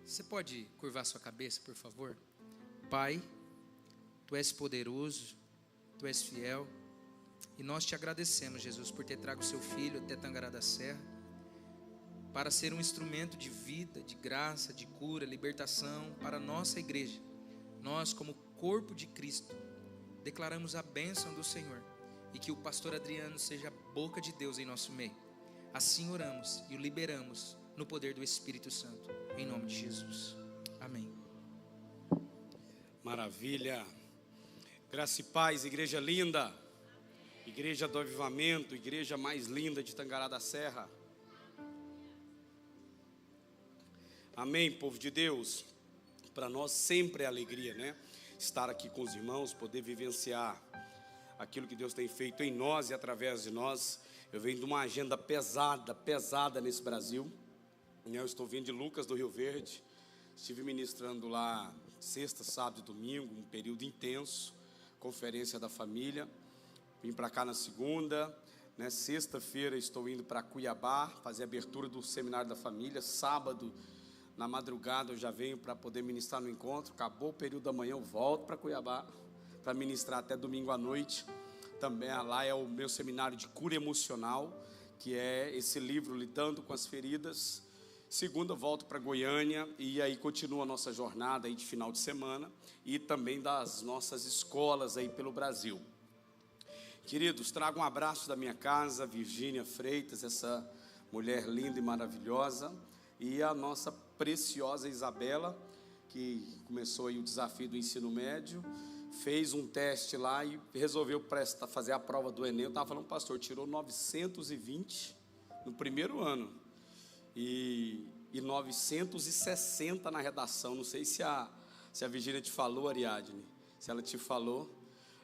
Você pode curvar sua cabeça, por favor? Pai, Tu és poderoso, Tu és fiel, e nós Te agradecemos, Jesus, por ter trago o Seu Filho até Tangará da Serra, para ser um instrumento de vida, de graça, de cura, libertação para a nossa igreja. Nós, como corpo de Cristo, declaramos a bênção do Senhor, e que o pastor Adriano seja a boca de Deus em nosso meio. Assim oramos e o liberamos no poder do Espírito Santo, em nome de Jesus. Amém. Maravilha. Graça e paz, igreja linda, igreja do avivamento, igreja mais linda de Tangará da Serra. Amém, povo de Deus. Para nós sempre é alegria, né? Estar aqui com os irmãos, poder vivenciar aquilo que Deus tem feito em nós e através de nós. Eu venho de uma agenda pesada nesse Brasil. Eu estou vindo de Lucas do Rio Verde. Estive ministrando lá sexta, sábado e domingo, um período intenso, conferência da família. Vim para cá na segunda, né? Sexta-feira estou indo para Cuiabá, fazer a abertura do seminário da família. Sábado, na madrugada, eu já venho para poder ministrar no encontro. Acabou o período da manhã, eu volto para Cuiabá para ministrar até domingo à noite. Também lá é o meu seminário de cura emocional, que é esse livro, Lidando com as Feridas. Segunda, volto para Goiânia e aí continua a nossa jornada aí de final de semana e também das nossas escolas aí pelo Brasil. Queridos, trago um abraço da minha casa, Virgínia Freitas, essa mulher linda e maravilhosa, e a nossa preciosa Isabela, que começou aí o desafio do ensino médio, fez um teste lá e resolveu fazer a prova do Enem. Eu estava falando, pastor, tirou 920 no primeiro ano e 960 na redação. Não sei se a Virgínia te falou, Ariadne, se ela te falou.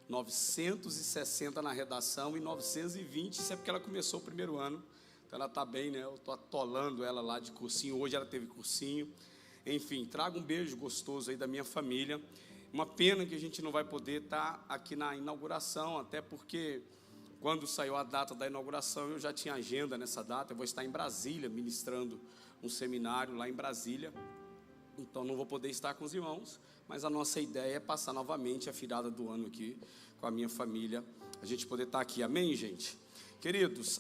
960 na redação e 920, isso é porque ela começou o primeiro ano. Então ela está bem, né? Eu estou atolando ela lá de cursinho. Hoje ela teve cursinho. Enfim, trago um beijo gostoso aí da minha família. Uma pena que a gente não vai poder estar aqui na inauguração, até porque quando saiu a data da inauguração, eu já tinha agenda nessa data. Eu vou estar em Brasília, ministrando um seminário lá em Brasília. Então não vou poder estar com os irmãos, mas a nossa ideia é passar novamente a virada do ano aqui com a minha família, a gente poder estar aqui. Amém, gente? Queridos,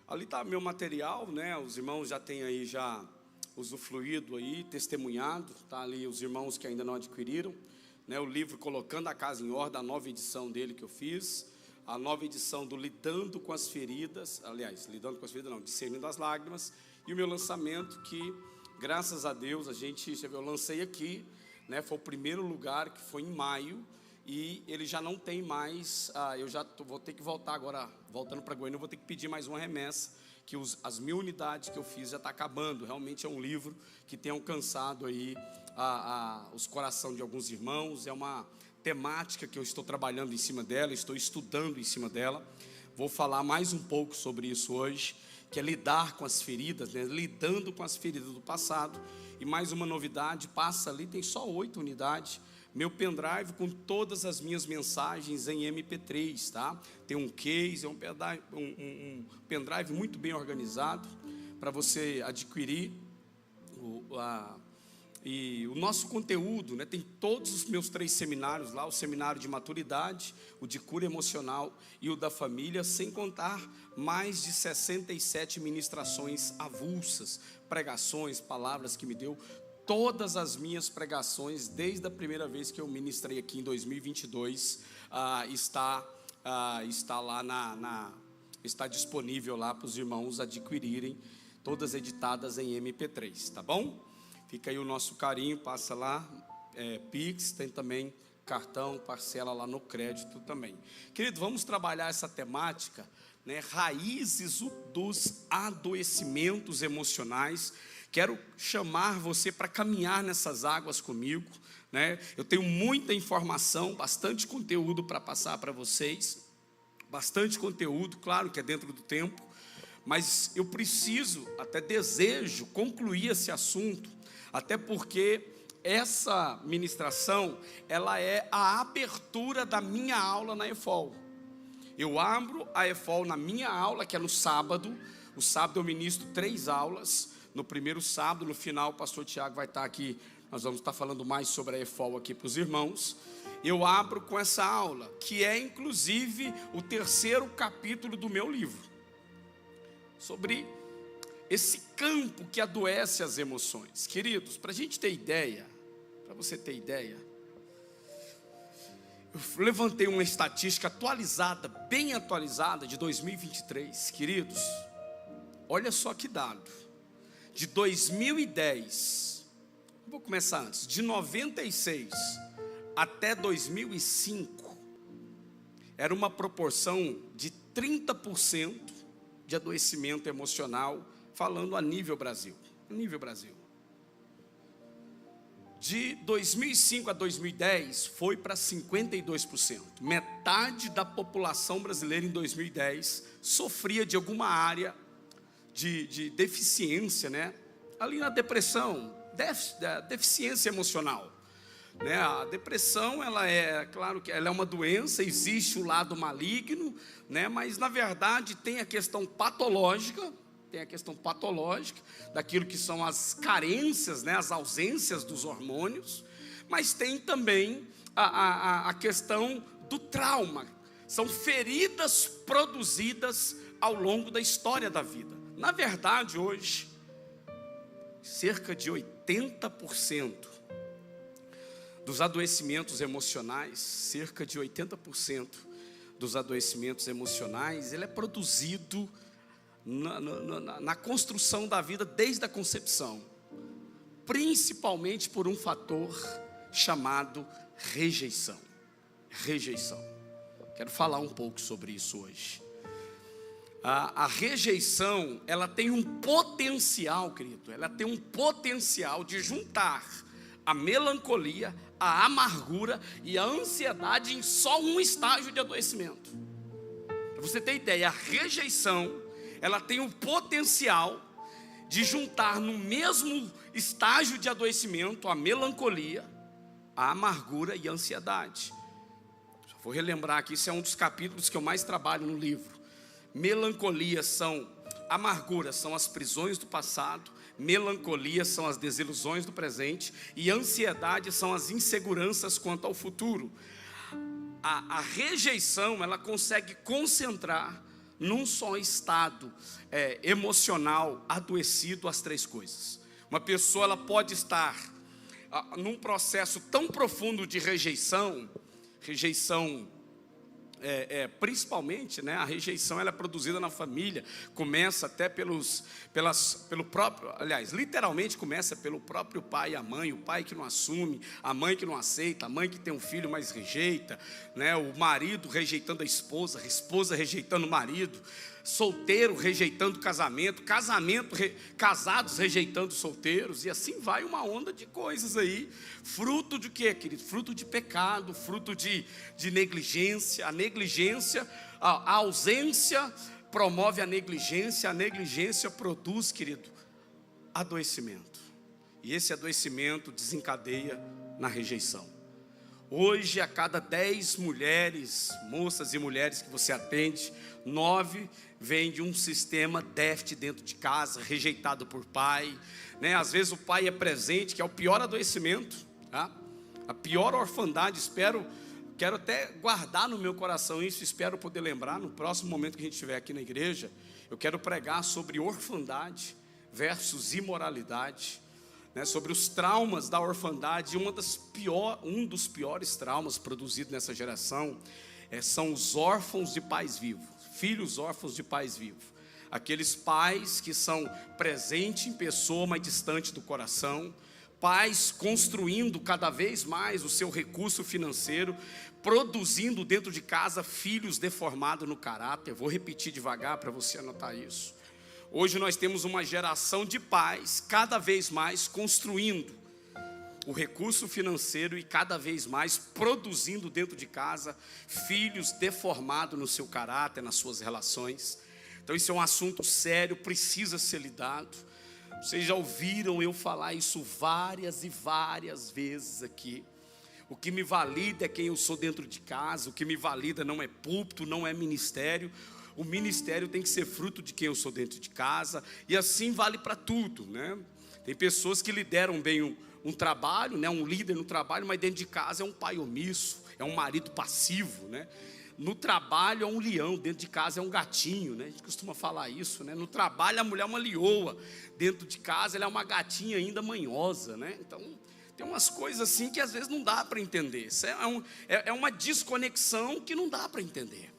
ali está meu material, né? Os irmãos já têm aí já usufruído aí, testemunhado. Está ali os irmãos que ainda não adquiriram, né? O livro Colocando a Casa em Ordem, a nova edição dele que eu fiz, a nova edição do Lidando com as Feridas, aliás, Lidando com as Feridas não, Discernindo as Lágrimas, e o meu lançamento que, graças a Deus, eu lancei aqui, né? Foi o primeiro lugar, que foi em maio, e ele já não tem mais, eu já vou ter que voltar agora, voltando para Goiânia, eu vou ter que pedir mais uma remessa, que as 1000 unidades que eu fiz já está acabando. Realmente é um livro que tem alcançado aí os corações de alguns irmãos. É uma temática que eu estou trabalhando em cima dela, estou estudando em cima dela. Vou falar mais um pouco sobre isso hoje, que é lidar com as feridas, né? Lidando com as feridas do passado. E mais uma novidade, passa ali, tem só 8 unidades, meu pendrive com todas as minhas mensagens em MP3, tá? Tem um case, é um pendrive muito bem organizado para você adquirir e o nosso conteúdo, né? Tem todos os meus 3 seminários lá, o seminário de maturidade, o de cura emocional e o da família, sem contar mais de 67 ministrações avulsas, pregações, palavras que me deu. Todas as minhas pregações, desde a primeira vez que eu ministrei aqui em 2022, está lá está disponível lá para os irmãos adquirirem, todas editadas em MP3, tá bom? Fica aí o nosso carinho, passa lá, Pix, tem também cartão, parcela lá no crédito também. Querido, vamos trabalhar essa temática, né? Raízes dos adoecimentos emocionais. Quero chamar você para caminhar nessas águas comigo, né? Eu tenho muita informação, bastante conteúdo para passar para vocês, bastante conteúdo, claro que é dentro do tempo, mas eu preciso, até desejo concluir esse assunto, até porque essa ministração, ela é a abertura da minha aula na EFOL. Eu abro a EFOL na minha aula, que é no sábado. O sábado eu ministro 3 aulas. no primeiro sábado. No final, o pastor Tiago vai estar aqui. Nós vamos estar falando mais sobre a EFOL aqui para os irmãos. Eu abro com essa aula, que é inclusive o terceiro capítulo do meu livro, sobre esse campo que adoece as emoções. Queridos, para a gente ter ideia, para você ter ideia, eu levantei uma estatística atualizada, bem atualizada, de 2023. Queridos, olha só que dado. De 2010, vou começar antes, de 96 até 2005, era uma proporção de 30% de adoecimento emocional, falando a nível Brasil. De 2005 a 2010, foi para 52%. Metade da população brasileira em 2010 sofria de alguma área de deficiência, né? Ali na depressão, deficiência emocional. Né? A depressão, ela é, claro que ela é uma doença, existe o lado maligno, né? Mas na verdade tem a questão patológica, daquilo que são as carências, né, as ausências dos hormônios, mas tem também a questão do trauma. São feridas produzidas ao longo da história da vida. Na verdade, hoje, cerca de 80% dos adoecimentos emocionais, ele é produzido na construção da vida desde a concepção, principalmente por um fator chamado rejeição. Quero falar um pouco sobre isso hoje. A rejeição, ela tem um potencial, querido, de juntar a melancolia, a amargura e a ansiedade em só um estágio de adoecimento. Para você ter ideia, a rejeição, ela tem o potencial de juntar no mesmo estágio de adoecimento a melancolia, a amargura e a ansiedade. Vou relembrar aqui, isso é um dos capítulos que eu mais trabalho no livro. Amargura são as prisões do passado, melancolia são as desilusões do presente e ansiedade são as inseguranças quanto ao futuro. A rejeição, ela consegue concentrar num só estado emocional adoecido as três coisas. Uma pessoa, ela pode estar num processo tão profundo de rejeição, principalmente, né, a rejeição, ela é produzida na família, começa até literalmente começa pelo próprio pai e a mãe, o pai que não assume, a mãe que não aceita, a mãe que tem um filho, mas rejeita, né, o marido rejeitando a esposa rejeitando o marido, solteiro rejeitando casamento, casados rejeitando solteiros, e assim vai uma onda de coisas aí, fruto de quê, querido? Fruto de pecado, fruto de negligência. A ausência promove a negligência produz, querido, adoecimento, e esse adoecimento desencadeia na rejeição. Hoje, a cada 10 mulheres, moças e mulheres que você atende, 9 vêm de um sistema déficit dentro de casa, rejeitado por pai, né? Às vezes o pai é presente, que é o pior adoecimento, tá? A pior orfandade. Quero até guardar no meu coração isso, espero poder lembrar no próximo momento que a gente estiver aqui na igreja. Eu quero pregar sobre orfandade versus imoralidade, né, sobre os traumas da orfandade. Um dos piores traumas produzidos nessa geração são os órfãos de pais vivos, filhos órfãos de pais vivos. Aqueles pais que são presentes em pessoa, mas distante do coração. Pais construindo cada vez mais o seu recurso financeiro, produzindo dentro de casa filhos deformados no caráter. Vou repetir devagar para você anotar isso. Hoje nós temos uma geração de pais cada vez mais construindo o recurso financeiro e cada vez mais produzindo dentro de casa filhos deformados no seu caráter, nas suas relações. Então isso é um assunto sério, precisa ser lidado. Vocês já ouviram eu falar isso várias e várias vezes aqui. O que me valida é quem eu sou dentro de casa, o que me valida não é púlpito, não é ministério. o ministério tem que ser fruto de quem eu sou dentro de casa, e assim vale para tudo, né? Tem pessoas que lideram bem um trabalho, né? Um líder no trabalho, mas dentro de casa é um pai omisso, é um marido passivo, né? No trabalho é um leão, dentro de casa é um gatinho, né? A gente costuma falar isso, né? No trabalho a mulher é uma leoa, dentro de casa ela é uma gatinha ainda manhosa, né? Então tem umas coisas assim que às vezes não dá para entender. Isso é uma desconexão que não dá para entender.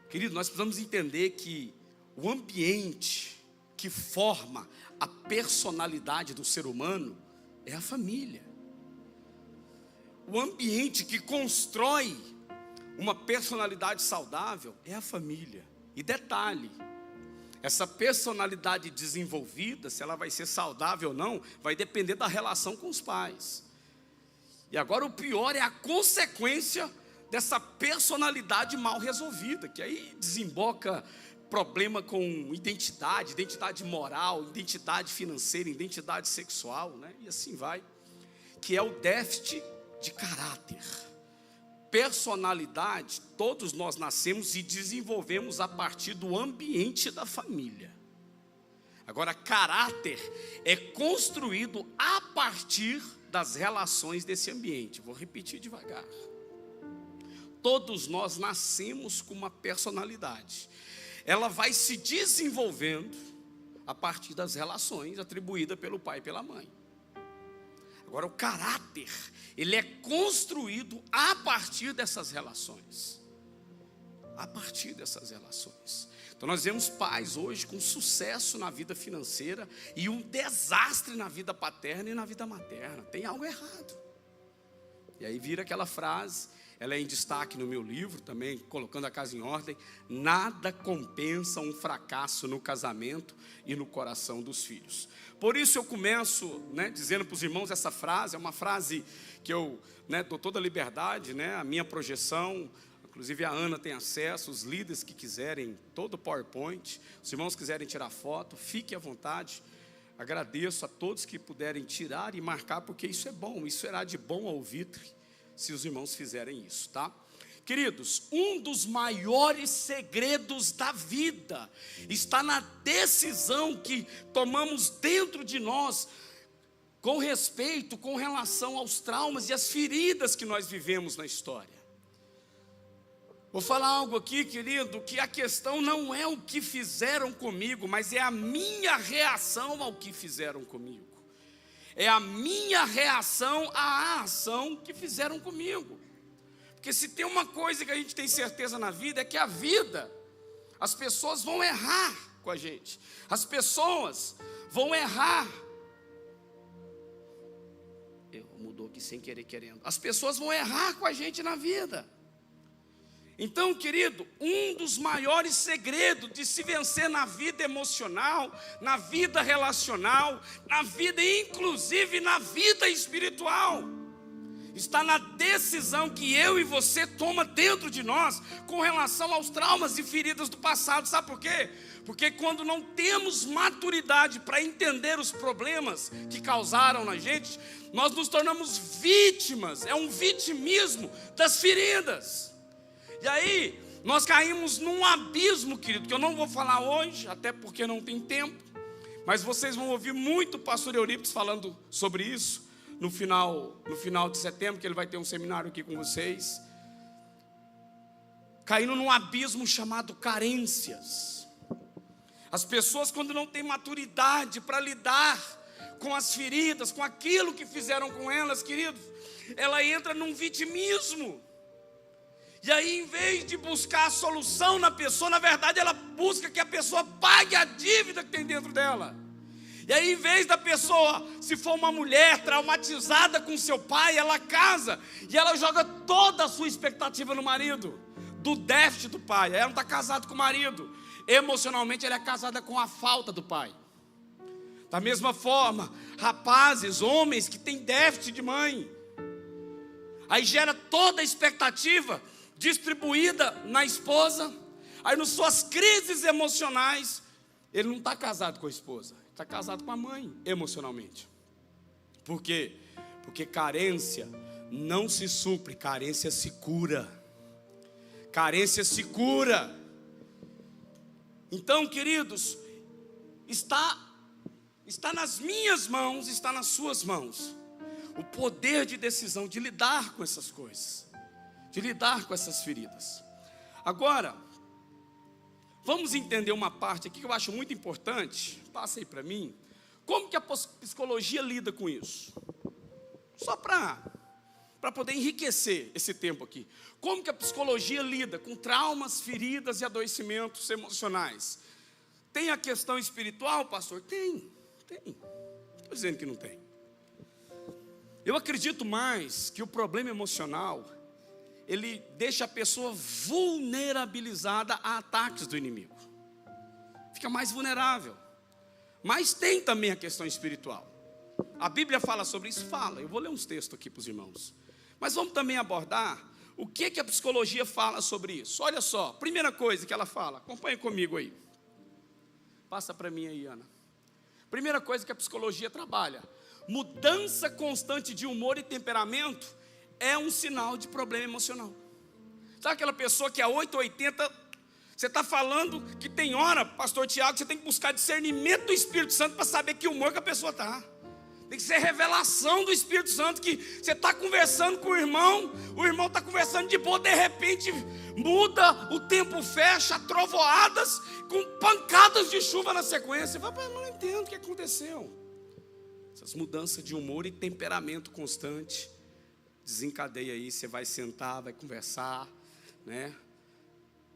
Querido, nós precisamos entender que o ambiente que forma a personalidade do ser humano é a família. O ambiente que constrói uma personalidade saudável é a família. E detalhe, essa personalidade desenvolvida, se ela vai ser saudável ou não, vai depender da relação com os pais. E agora o pior é a consequência dessa personalidade mal resolvida, que aí desemboca problema com identidade moral, identidade financeira, identidade sexual, né? E assim vai, que é o déficit de caráter. Personalidade, todos nós nascemos e desenvolvemos a partir do ambiente da família. Agora, caráter é construído a partir das relações desse ambiente. Vou repetir devagar. Todos nós nascemos com uma personalidade. Ela vai se desenvolvendo a partir das relações atribuídas pelo pai e pela mãe. Agora, o caráter, ele é construído a partir dessas relações. A partir dessas relações. Então, nós vemos pais hoje com sucesso na vida financeira e um desastre na vida paterna e na vida materna. Tem algo errado. E aí vira aquela frase, ela é em destaque no meu livro também, colocando a casa em ordem: nada compensa um fracasso no casamento e no coração dos filhos. Por isso eu começo, né, dizendo para os irmãos essa frase, é uma frase que eu, né, dou toda a liberdade, né, a minha projeção, inclusive a Ana tem acesso, os líderes que quiserem, todo o PowerPoint, os irmãos quiserem tirar foto, fique à vontade. Agradeço a todos que puderem tirar e marcar, porque isso é bom, isso será de bom alvitre, se os irmãos fizerem isso, tá? Queridos, um dos maiores segredos da vida está na decisão que tomamos dentro de nós, com respeito, com relação aos traumas e às feridas que nós vivemos na história. Vou falar algo aqui, querido, que a questão não é o que fizeram comigo, mas é a minha reação ao que fizeram comigo. É a minha reação à ação que fizeram comigo. Porque se tem uma coisa que a gente tem certeza na vida, é que a vida, as pessoas vão errar com a gente. As pessoas vão errar. Mudou aqui sem querer, querendo. As pessoas vão errar com a gente na vida. Então, querido, um dos maiores segredos de se vencer na vida emocional, na vida relacional, na vida, inclusive na vida espiritual, está na decisão que eu e você toma dentro de nós com relação aos traumas e feridas do passado. Sabe por quê? Porque quando não temos maturidade para entender os problemas que causaram na gente, nós nos tornamos vítimas, é um vitimismo das feridas. E aí, nós caímos num abismo, querido, que eu não vou falar hoje, até porque não tem tempo, mas vocês vão ouvir muito o pastor Eurípides falando sobre isso no final de setembro, que ele vai ter um seminário aqui com vocês. Caindo num abismo chamado carências. As pessoas, quando não têm maturidade para lidar com as feridas, com aquilo que fizeram com elas, queridos, ela entra num vitimismo. E aí, em vez de buscar a solução na pessoa, na verdade ela busca que a pessoa pague a dívida que tem dentro dela. E aí, em vez da pessoa, se for uma mulher traumatizada com seu pai, ela casa e ela joga toda a sua expectativa no marido, do déficit do pai. Ela não está casada com o marido, emocionalmente ela é casada com a falta do pai. Da mesma forma, rapazes, homens que têm déficit de mãe, aí gera toda a expectativa distribuída na esposa. Aí nas suas crises emocionais, ele não está casado com a esposa, está casado com a mãe emocionalmente. Por quê? Porque carência não se supre, carência se cura. Carência se cura. Então, queridos, está nas minhas mãos, está nas suas mãos, o poder de decisão de lidar com essas coisas, de lidar com essas feridas. Agora, vamos entender uma parte aqui que eu acho muito importante. Passa aí para mim. Como que a psicologia lida com isso? Só para poder enriquecer esse tempo aqui. Como que a psicologia lida com traumas, feridas e adoecimentos emocionais? Tem a questão espiritual, pastor? Tem. Não estou dizendo que não tem. Eu acredito mais que o problema emocional, ele deixa a pessoa vulnerabilizada a ataques do inimigo. Fica mais vulnerável. Mas tem também a questão espiritual. A Bíblia fala sobre isso? Fala. Eu vou ler uns textos aqui para os irmãos. Mas vamos também abordar o que a psicologia fala sobre isso. Olha só, primeira coisa que ela fala, acompanhe comigo aí. Passa para mim aí, Ana. Primeira coisa que a psicologia trabalha: mudança constante de humor e temperamento é um sinal de problema emocional. Sabe aquela pessoa que é 880, você está falando que tem hora, pastor Tiago, você tem que buscar discernimento do Espírito Santo para saber que humor que a pessoa está. Tem que ser revelação do Espírito Santo, que você está conversando com o irmão está conversando de boa, de repente muda, o tempo fecha, trovoadas, com pancadas de chuva na sequência. Você fala, mas não entendo o que aconteceu. Essas mudanças de humor e temperamento constante desencadeia aí, você vai sentar, vai conversar, né?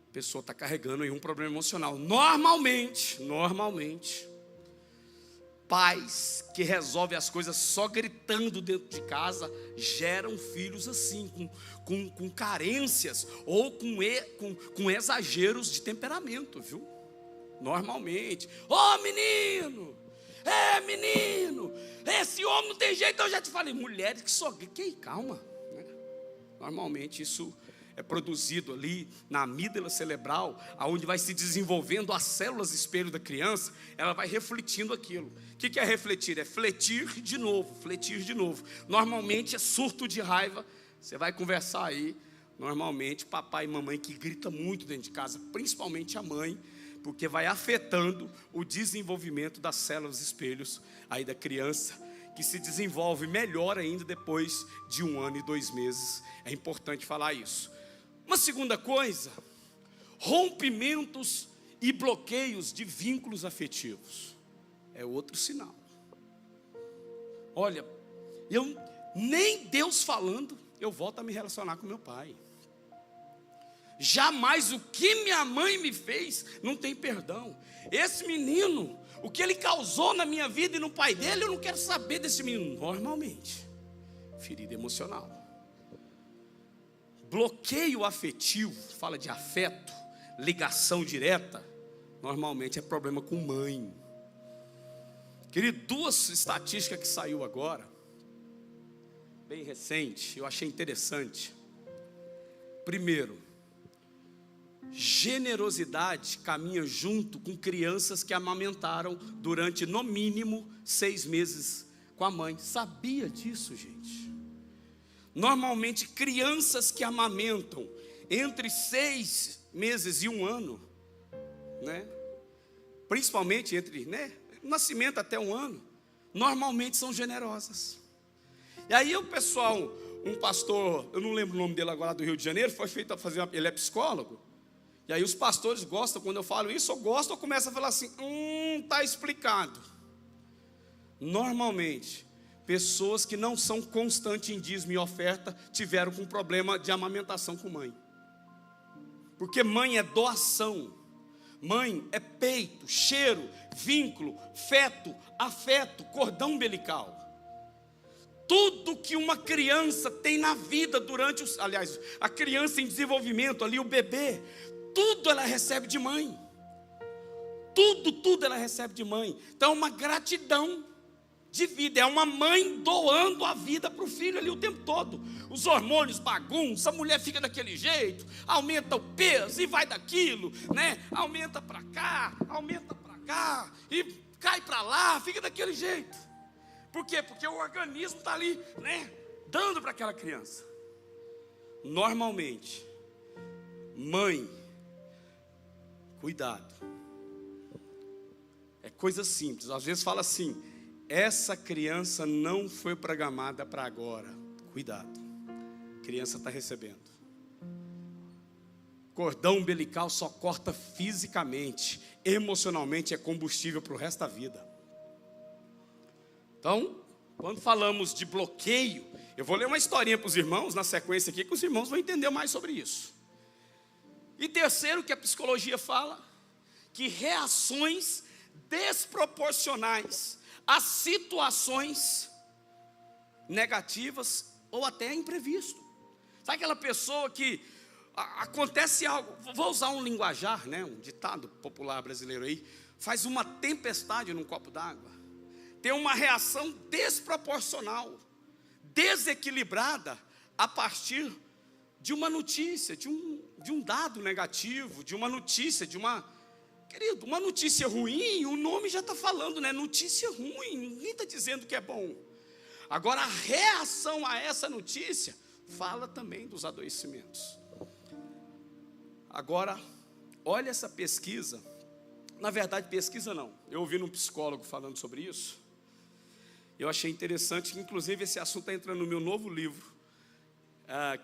A pessoa está carregando aí um problema emocional. Normalmente, pais que resolvem as coisas só gritando dentro de casa geram filhos assim, com carências ou com exageros de temperamento, viu? Normalmente. Menino, esse homem não tem jeito. Eu já te falei, mulheres que só gritam, calma, né? Normalmente isso é produzido ali na amígdala cerebral, aonde vai se desenvolvendo as células espelho da criança. Ela vai refletindo aquilo. O que é refletir? É fletir de novo. Normalmente é surto de raiva. Você vai conversar aí, normalmente papai e mamãe que grita muito dentro de casa, principalmente a mãe, porque vai afetando o desenvolvimento das células espelhos aí da criança, que se desenvolve melhor ainda depois de 1 ano e 2 meses. É importante falar isso. Uma segunda coisa, rompimentos e bloqueios de vínculos afetivos. É outro sinal. Olha, nem Deus falando, eu volto a me relacionar com meu pai. Jamais o que minha mãe me fez não tem perdão. Esse menino, o que ele causou na minha vida e no pai dele, eu não quero saber desse menino. Normalmente, ferida emocional. Bloqueio afetivo, fala de afeto, ligação direta, normalmente é problema com mãe. Querido, 2 estatísticas que saiu agora, bem recente, eu achei interessante. Primeiro, generosidade caminha junto com crianças que amamentaram durante no mínimo 6 meses com a mãe. Sabia disso, gente? Normalmente crianças que amamentam entre 6 meses e 1 ano, né? Principalmente entre, nascimento até 1 ano, normalmente são generosas. E aí o pessoal, um pastor, eu não lembro o nome dele agora, do Rio de Janeiro, foi feito a fazer, ele é psicólogo. E aí os pastores gostam, quando eu falo isso, eu começo a falar assim, está explicado. Normalmente, pessoas que não são constantes em dízimo e oferta tiveram com problema de amamentação com mãe. Porque mãe é doação. Mãe é peito, cheiro, vínculo, feto, afeto, cordão umbilical. Tudo que uma criança tem na vida aliás, a criança em desenvolvimento ali, o bebê, tudo ela recebe de mãe. Tudo ela recebe de mãe. Então é uma gratidão de vida, é uma mãe doando a vida para o filho ali o tempo todo. Os hormônios bagunçam, a mulher fica daquele jeito, aumenta o peso e vai daquilo, né? Aumenta para cá, e cai para lá, fica daquele jeito. Por quê? Porque o organismo está ali, dando para aquela criança. Normalmente, Mãe, cuidado. É coisa simples. Às vezes fala assim: essa criança não foi programada para agora. Cuidado. A criança está recebendo. Cordão umbilical só corta fisicamente. Emocionalmente é combustível para o resto da vida. Então, quando falamos de bloqueio, eu vou ler uma historinha para os irmãos na sequência aqui, que os irmãos vão entender mais sobre isso. E terceiro, que a psicologia fala, que reações desproporcionais a situações negativas ou até imprevisto. Sabe aquela pessoa que acontece algo, vou usar um linguajar, né, um ditado popular brasileiro aí, faz uma tempestade num copo d'água, tem uma reação desproporcional, desequilibrada a partir de uma notícia, de um dado negativo, de uma notícia, querido, uma notícia ruim, o nome já está falando, né? Notícia ruim, ninguém está dizendo que é bom. Agora, a reação a essa notícia fala também dos adoecimentos. Agora, olha essa pesquisa. Na verdade, pesquisa não. Eu ouvi um psicólogo falando sobre isso. Eu achei interessante que, inclusive, esse assunto está entrando no meu novo livro,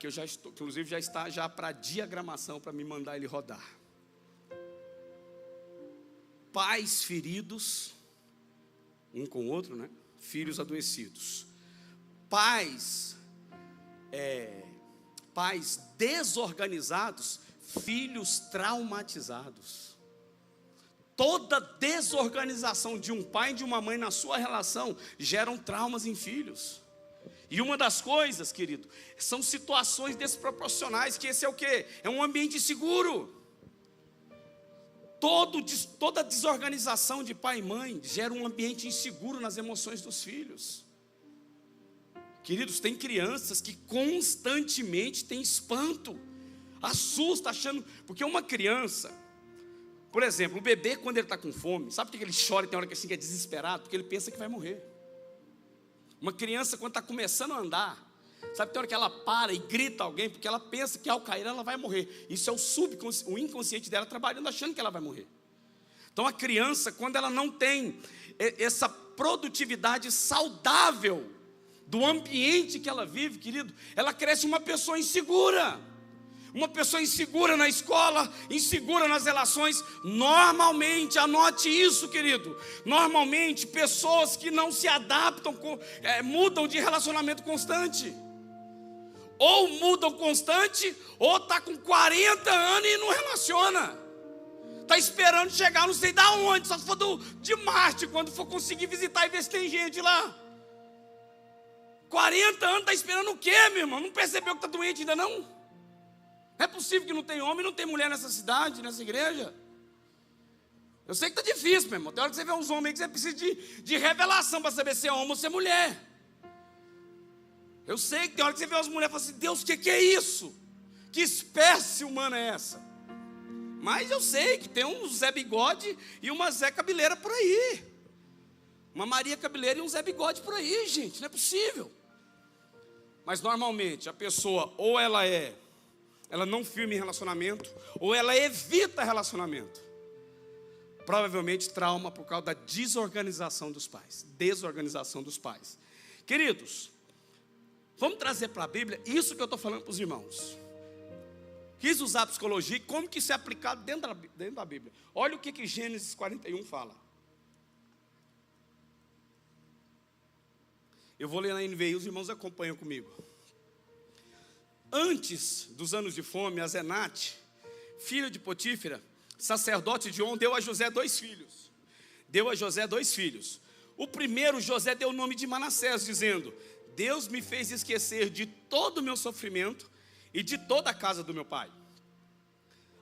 que eu já estou, inclusive, já está para diagramação, para me mandar ele rodar. Pais feridos, um com o outro, né? Filhos adoecidos. Pais desorganizados, filhos traumatizados. Toda desorganização de um pai e de uma mãe na sua relação geram traumas em filhos. E uma das coisas, querido, são situações desproporcionais, que esse é o quê? É um ambiente inseguro. Toda desorganização de pai e mãe gera um ambiente inseguro nas emoções dos filhos. Queridos, tem crianças que constantemente têm espanto, assusta, achando... Porque uma criança, por exemplo, o bebê, quando ele está com fome, sabe por que ele chora e tem hora que assim, que é desesperado? Porque ele pensa que vai morrer. Uma criança, quando está começando a andar, sabe, tem hora que ela para e grita alguém, porque ela pensa que ao cair ela vai morrer. Isso é o inconsciente dela trabalhando, achando que ela vai morrer. Então a criança, quando ela não tem essa produtividade saudável do ambiente que ela vive, querido, ela cresce uma pessoa insegura. Uma pessoa insegura na escola, insegura nas relações. Normalmente, anote isso, querido. Normalmente, pessoas que não se adaptam, mudam de relacionamento constante. Ou mudam constante, ou está com 40 anos e não relaciona. Está esperando chegar não sei da onde, só se for de Marte, quando for conseguir visitar e ver se tem gente lá. 40 anos, está esperando o quê, meu irmão? Não percebeu que está doente ainda não? Não é possível que não tem homem, não tem mulher nessa cidade, nessa igreja. Eu sei que está difícil, meu irmão. Tem hora que você vê uns homens aí que você precisa de revelação para saber se é homem ou se é mulher. Eu sei que tem hora que você vê umas mulheres e fala assim: Deus, o que é isso? Que espécie humana é essa? Mas eu sei que tem um Zé Bigode e uma Zé Cabeleira por aí. Uma Maria Cabeleira e um Zé Bigode por aí, gente. Não é possível. Mas normalmente a pessoa ou ela não firma em relacionamento, ou ela evita relacionamento. Provavelmente trauma por causa da desorganização dos pais. Desorganização dos pais. Queridos, vamos trazer para a Bíblia isso que eu estou falando para os irmãos. Quis usar a psicologia e como que isso é aplicado dentro da Bíblia. Olha o que Gênesis 41 fala. Eu vou ler na NVI, os irmãos acompanham comigo. Antes dos anos de fome, Azenate, filha de Potífera, sacerdote de On, deu a José 2 filhos. O primeiro, José, deu o nome de Manassés, dizendo: Deus me fez esquecer de todo o meu sofrimento e de toda a casa do meu pai.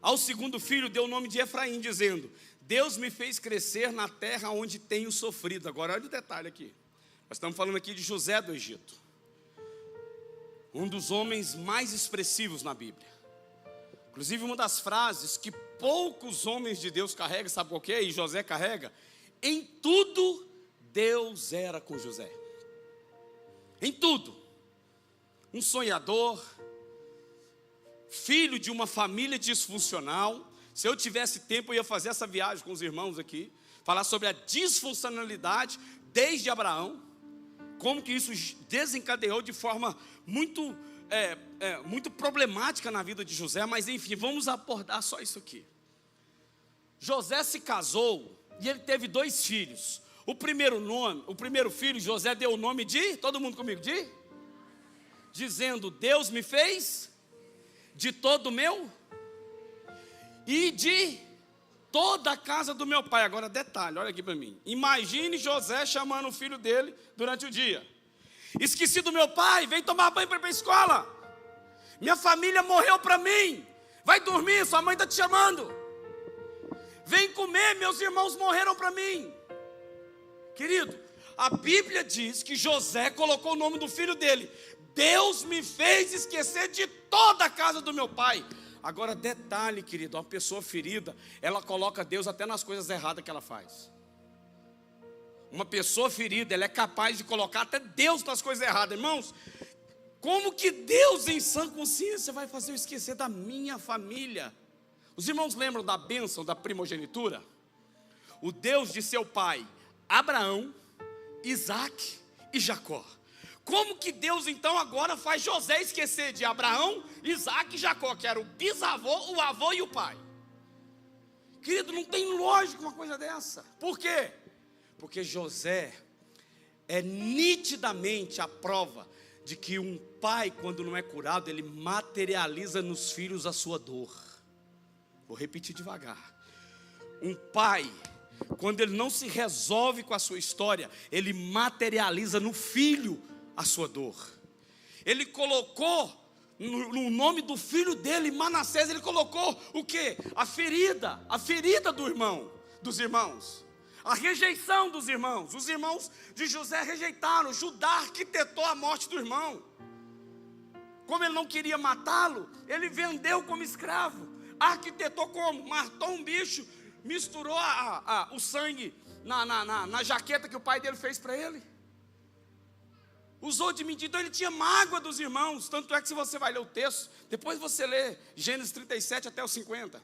Ao segundo filho, deu o nome de Efraim, dizendo: Deus me fez crescer na terra onde tenho sofrido. Agora olha o detalhe aqui. Nós estamos falando aqui de José do Egito. Um dos homens mais expressivos na Bíblia. Inclusive uma das frases que poucos homens de Deus carregam, sabe qual que é? E José carrega: em tudo Deus era com José. Em tudo. Um sonhador, filho de uma família disfuncional. Se eu tivesse tempo, eu ia fazer essa viagem com os irmãos aqui, falar sobre a disfuncionalidade desde Abraão, como que isso desencadeou de forma muito problemática na vida de José. Mas enfim, vamos abordar só isso aqui. José se casou e ele teve 2 filhos. O primeiro filho, José deu o nome de, todo mundo comigo, dizendo: Deus me fez de todo o meu e de toda a casa do meu pai. Agora detalhe, olha aqui para mim. Imagine José chamando o filho dele durante o dia: esqueci do meu pai, vem tomar banho para ir para a escola. Minha família morreu para mim, vai dormir, sua mãe está te chamando. Vem comer, meus irmãos morreram para mim. Querido, a Bíblia diz que José colocou o nome do filho dele: Deus me fez esquecer de toda a casa do meu pai. Agora detalhe, querido, uma pessoa ferida, ela coloca Deus até nas coisas erradas que ela faz. Uma pessoa ferida, ela é capaz de colocar até Deus nas coisas erradas. Irmãos, como que Deus em sã consciência vai fazer eu esquecer da minha família? Os irmãos lembram da bênção da primogenitura? O Deus de seu pai Abraão, Isaac e Jacó. Como que Deus então agora faz José esquecer de Abraão, Isaac e Jacó, que era o bisavô, o avô e o pai? Querido, não tem lógica uma coisa dessa. Por quê? Porque José é nitidamente a prova de que um pai, quando não é curado, ele materializa nos filhos a sua dor. Vou repetir devagar. Um pai, quando ele não se resolve com a sua história, ele materializa no filho a sua dor. Ele colocou no nome do filho dele, Manassés, ele colocou o quê? A ferida dos irmãos, a rejeição dos irmãos. Os irmãos de José rejeitaram. Judá arquitetou a morte do irmão. Como ele não queria matá-lo, ele vendeu como escravo. Arquitetou como? Matou um bicho, misturou o sangue na jaqueta que o pai dele fez para ele. Usou de mentira. Então ele tinha mágoa dos irmãos. Tanto é que se você vai ler o texto, depois você lê Gênesis 37 até os 50,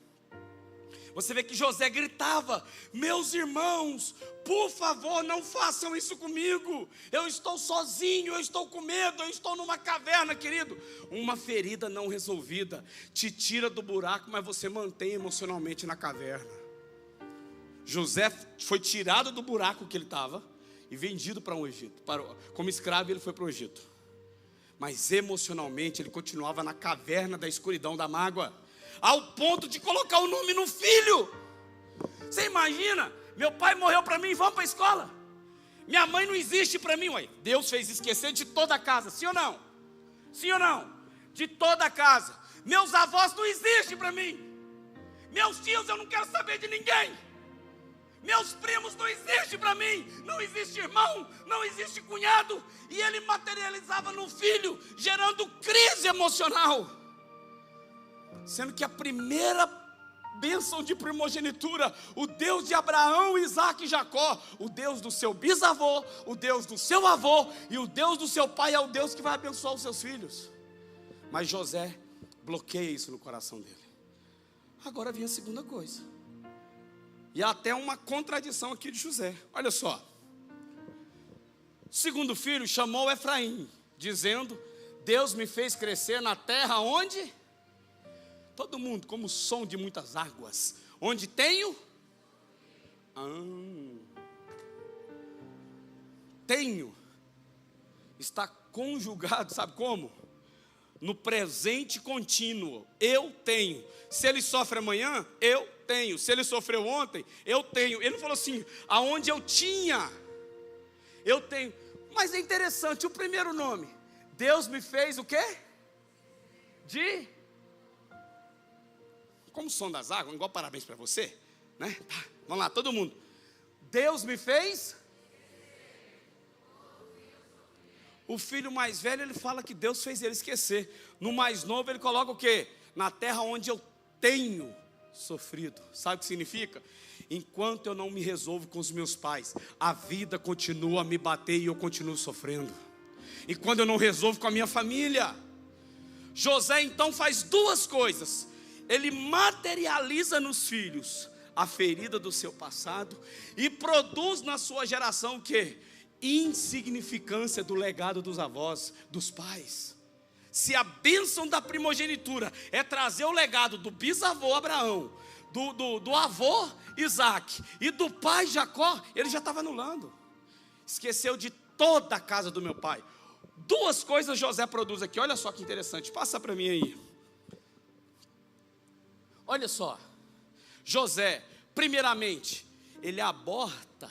você vê que José gritava: meus irmãos, por favor, não façam isso comigo. Eu estou sozinho, eu estou com medo, eu estou numa caverna. Querido, uma ferida não resolvida te tira do buraco, mas você mantém emocionalmente na caverna. José foi tirado do buraco que ele estava e vendido para um Egito. Como escravo ele foi para o Egito. Mas emocionalmente ele continuava na caverna da escuridão, da mágoa, ao ponto de colocar o nome no filho. Você imagina? Meu pai morreu para mim, vamos para a escola. Minha mãe não existe para mim. Ué, Deus fez esquecer de toda a casa, sim ou não? Sim ou não? De toda a casa. Meus avós não existem para mim. Meus tios eu não quero saber de ninguém. Meus primos não existem para mim. Não existe irmão, não existe cunhado. E ele materializava no filho, gerando crise emocional. Sendo que a primeira bênção de primogenitura, o Deus de Abraão, Isaac e Jacó, o Deus do seu bisavô, o Deus do seu avô e o Deus do seu pai é o Deus que vai abençoar os seus filhos. Mas José bloqueia isso no coração dele. Agora vem a segunda coisa. E há até uma contradição aqui de José. Olha só. O segundo filho chamou Efraim, dizendo: Deus me fez crescer na terra onde? Todo mundo, como o som de muitas águas. Onde tenho? Tenho. Está conjugado, sabe como? No presente contínuo. Eu tenho. Se ele sofre amanhã, eu tenho. Se ele sofreu ontem, eu tenho. Ele não falou assim: aonde eu tinha, eu tenho. Mas é interessante, o primeiro nome, Deus me fez o quê? Como o som das águas, igual parabéns para você, né? Tá, vamos lá, todo mundo. Deus me fez. O filho mais velho, ele fala que Deus fez ele esquecer. No mais novo, ele coloca o quê? Na terra onde eu tenho sofrido. Sabe o que significa? Enquanto eu não me resolvo com os meus pais, a vida continua a me bater e eu continuo sofrendo. E quando eu não resolvo com a minha família, José então faz duas coisas. Ele materializa nos filhos a ferida do seu passado e produz na sua geração o quê? Insignificância do legado dos avós, dos pais. Se a bênção da primogenitura é trazer o legado do bisavô Abraão, do avô Isaac e do pai Jacó, ele já estava anulando. Esqueceu de toda a casa do meu pai. Duas coisas José produz aqui, olha só que interessante, passa para mim aí. Olha só, José, primeiramente, ele aborta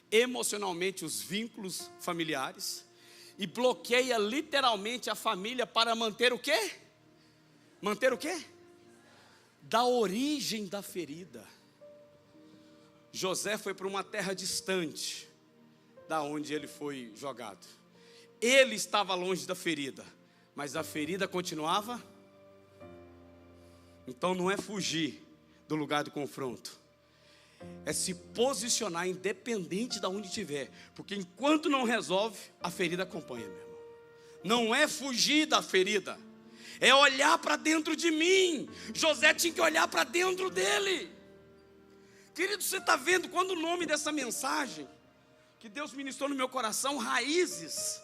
emocionalmente os vínculos familiares e bloqueia literalmente a família para manter o quê? Manter o quê? Da origem da ferida. José foi para uma terra distante da onde ele foi jogado. Ele estava longe da ferida, mas a ferida continuava. Então não é fugir do lugar do confronto, é se posicionar independente de onde estiver, porque enquanto não resolve, a ferida acompanha, meu irmão. Não é fugir da ferida, é olhar para dentro de mim. José tinha que olhar para dentro dele. Querido, você está vendo quando o nome dessa mensagem que Deus ministrou no meu coração, raízes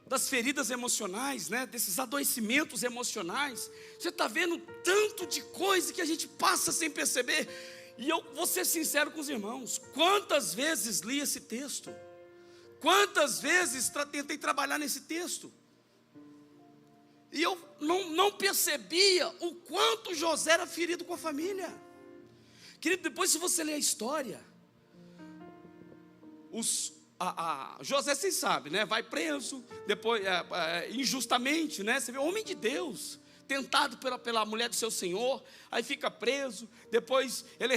das feridas emocionais, né? Desses adoecimentos emocionais. Você está vendo tanto de coisa que a gente passa sem perceber. E eu vou ser sincero com os irmãos, quantas vezes li esse texto, quantas vezes tentei trabalhar nesse texto, e eu não percebia o quanto José era ferido com a família. Querido, depois se você ler a história, José, vocês sabem, né? Vai preso, depois injustamente, né? Você vê, homem de Deus, tentado pela mulher do seu senhor, aí fica preso, depois ele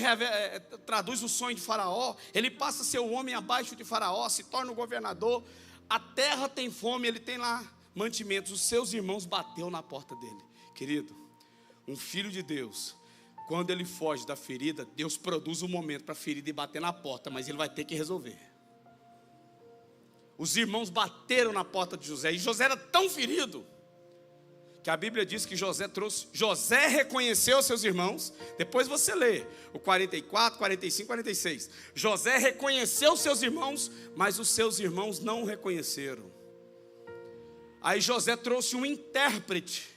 traduz o sonho de Faraó, ele passa a ser o homem abaixo de Faraó, se torna o governador, a terra tem fome, ele tem lá mantimentos, os seus irmãos bateu na porta dele. Querido, um filho de Deus, quando ele foge da ferida, Deus produz um momento para a ferida e bater na porta, mas ele vai ter que resolver. Os irmãos bateram na porta de José, e José era tão ferido, que a Bíblia diz que José reconheceu seus irmãos. Depois você lê o 44, 45, 46. José reconheceu seus irmãos, mas os seus irmãos não o reconheceram. Aí José trouxe um intérprete,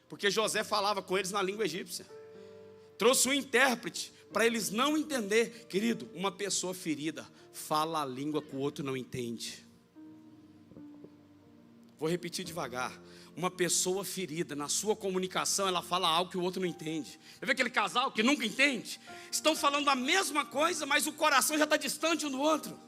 porque José falava com eles na língua egípcia. Trouxe um intérprete para eles não entender. Querido, uma pessoa ferida fala a língua que o outro não entende. Vou repetir devagar. Uma pessoa ferida, na sua comunicação, ela fala algo que o outro não entende. Você vê aquele casal que nunca entende? Estão falando a mesma coisa, mas o coração já está distante um do outro.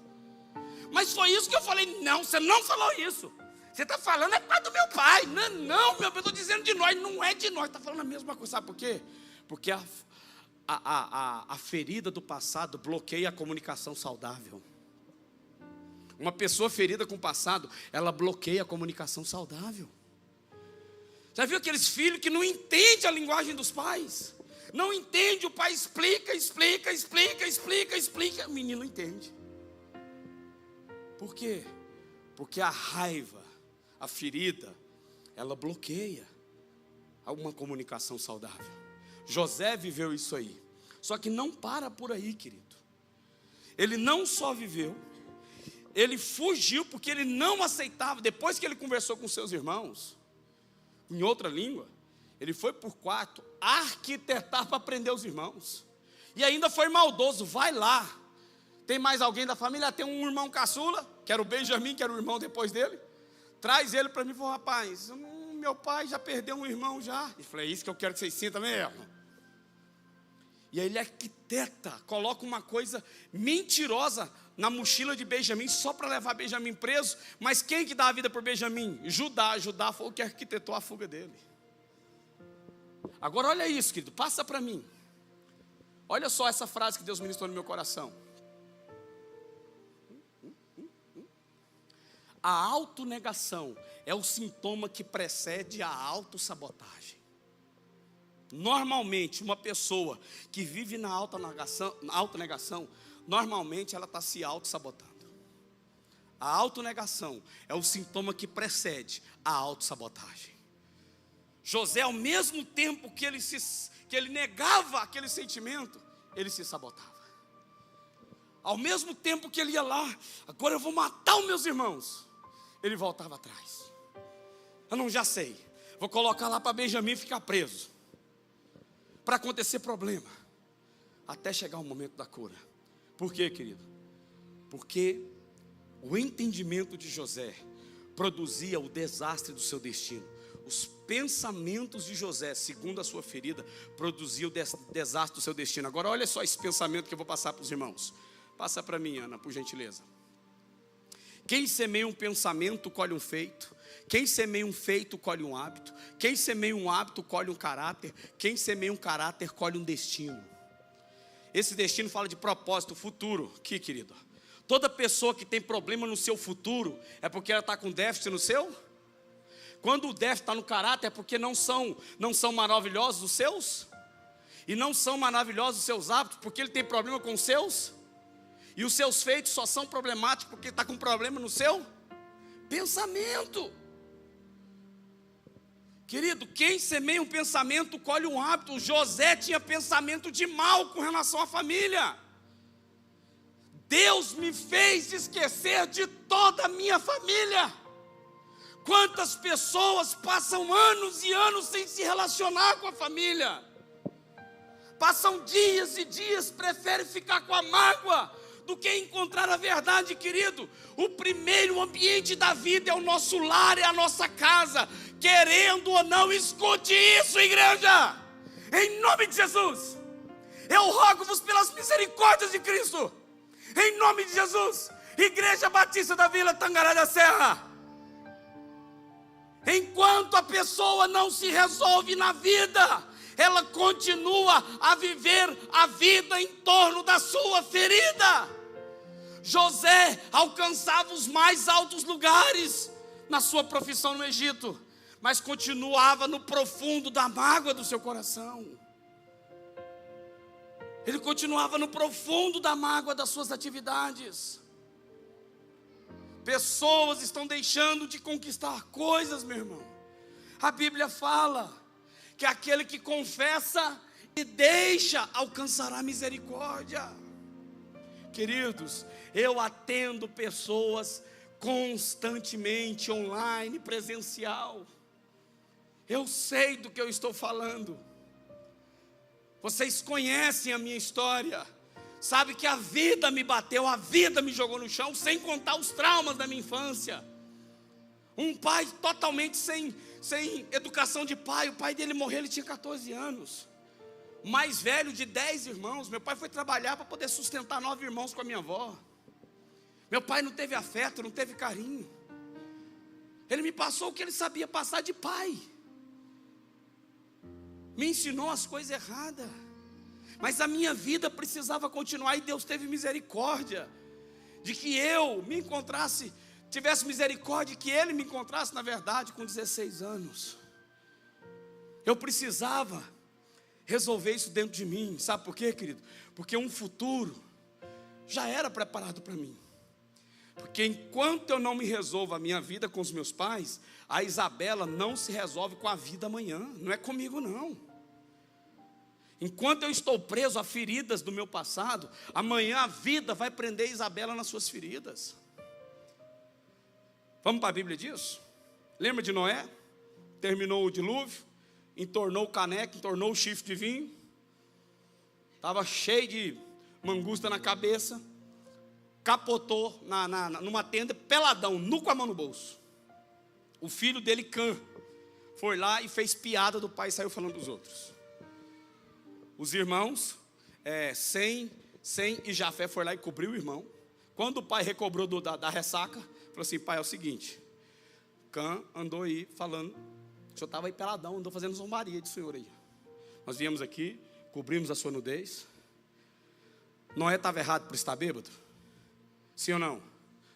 Mas foi isso que eu falei. Não, você não falou isso. Você está falando é para do meu pai. Não, meu pai, eu estou dizendo de nós. Não é de nós, está falando a mesma coisa. Sabe por quê? Porque a ferida do passado bloqueia a comunicação saudável. Uma pessoa ferida com o passado, ela bloqueia a comunicação saudável. Já viu aqueles filhos que não entendem a linguagem dos pais? Não entende, o pai explica. O menino não entende. Por quê? Porque a raiva, a ferida, ela bloqueia uma comunicação saudável. José viveu isso aí. Só que não para por aí, querido. Ele não só viveu, ele fugiu porque ele não aceitava. Depois que ele conversou com seus irmãos em outra língua, ele foi por quarto arquitetar para prender os irmãos. E ainda foi maldoso. Vai lá, tem mais alguém da família? Tem um irmão caçula, que era o Benjamim, que era o irmão depois dele. Traz ele para mim e falou: rapaz, meu pai já perdeu um irmão já. E falei: é isso que eu quero que vocês sintam mesmo. E aí ele arquiteta, coloca uma coisa mentirosa na mochila de Benjamim, só para levar Benjamim preso. Mas quem que dá a vida por Benjamim? Judá foi o que arquitetou a fuga dele. Agora olha isso, querido, passa para mim. Olha só essa frase que Deus ministrou no meu coração. A autonegação é o sintoma que precede a autossabotagem. Normalmente, uma pessoa que vive na autonegação, normalmente ela está se autossabotando. A autonegação é o sintoma que precede a autossabotagem. José, ao mesmo tempo que ele negava aquele sentimento, ele se sabotava. Ao mesmo tempo que ele ia lá, agora eu vou matar os meus irmãos, ele voltava atrás. Eu não, já sei, vou colocar lá para Benjamim ficar preso, para acontecer problema, até chegar o momento da cura. Por quê, querido? Porque o entendimento de José produzia o desastre do seu destino. Os pensamentos de José, segundo a sua ferida, produziam o desastre do seu destino. Agora olha só esse pensamento que eu vou passar para os irmãos. Passa para mim, Ana, por gentileza. Quem semeia um pensamento, colhe um feito. Quem semeia um feito, colhe um hábito. Quem semeia um hábito, colhe um caráter. Quem semeia um caráter, colhe um destino. Esse destino fala de propósito, futuro. Aqui, querido, toda pessoa que tem problema no seu futuro, é porque ela está com déficit no seu. Quando o déficit está no caráter, é porque não são maravilhosos os seus. E não são maravilhosos os seus hábitos, porque ele tem problema com os seus. E os seus feitos só são problemáticos porque está com problema no seu pensamento. Querido, quem semeia um pensamento, colhe um hábito. José tinha pensamento de mal com relação à família. Deus me fez esquecer de toda a minha família. Quantas pessoas passam anos e anos sem se relacionar com a família? Passam dias e dias, preferem ficar com a mágoa do que encontrar a verdade, querido. O primeiro ambiente da vida é o nosso lar, é a nossa casa. Querendo ou não, escute isso, igreja. Em nome de Jesus, eu rogo-vos pelas misericórdias de Cristo. Em nome de Jesus, Igreja Batista da Vila Tangará da Serra. Enquanto a pessoa não se resolve na vida, ela continua a viver a vida em torno da sua ferida. José alcançava os mais altos lugares na sua profissão no Egito, mas continuava no profundo da mágoa do seu coração. Ele continuava no profundo da mágoa das suas atividades. Pessoas estão deixando de conquistar coisas, meu irmão. A Bíblia fala que aquele que confessa e deixa alcançará misericórdia. Queridos, eu atendo pessoas constantemente, online, presencial. Eu sei do que eu estou falando. Vocês conhecem a minha história. Sabe que a vida me bateu, a vida me jogou no chão, sem contar os traumas da minha infância. Um pai totalmente sem educação de pai. O pai dele morreu, ele tinha 14 anos. Mais velho de 10 irmãos. Meu pai foi trabalhar para poder sustentar 9 irmãos com a minha avó. Meu pai não teve afeto, não teve carinho. Ele me passou o que ele sabia passar de pai. Me ensinou as coisas erradas. Mas a minha vida precisava continuar, e Deus teve misericórdia de que eu me encontrasse, tivesse misericórdia que Ele me encontrasse, na verdade, com 16 anos. Eu precisava resolver isso dentro de mim. Sabe por quê, querido? Porque um futuro já era preparado para mim. Porque enquanto eu não me resolvo a minha vida com os meus pais, a Isabela não se resolve com a vida amanhã. Não é comigo, não. Enquanto eu estou preso a feridas do meu passado, amanhã a vida vai prender Isabela nas suas feridas. Vamos para a Bíblia disso? Lembra de Noé? Terminou o dilúvio, entornou o caneco, entornou o chifre de vinho. Estava cheio de mangusta na cabeça. Capotou numa tenda, peladão, nu com a mão no bolso. O filho dele, Cã, foi lá e fez piada do pai e saiu falando dos outros. Os irmãos, Sem e Jafé, foi lá e cobriu o irmão. Quando o pai recobrou da ressaca, falou assim: pai, é o seguinte, Cã andou aí falando, o senhor estava aí peladão, andou fazendo zombaria do senhor aí. Nós viemos aqui, cobrimos a sua nudez. Noé estava errado por estar bêbado? Sim ou não?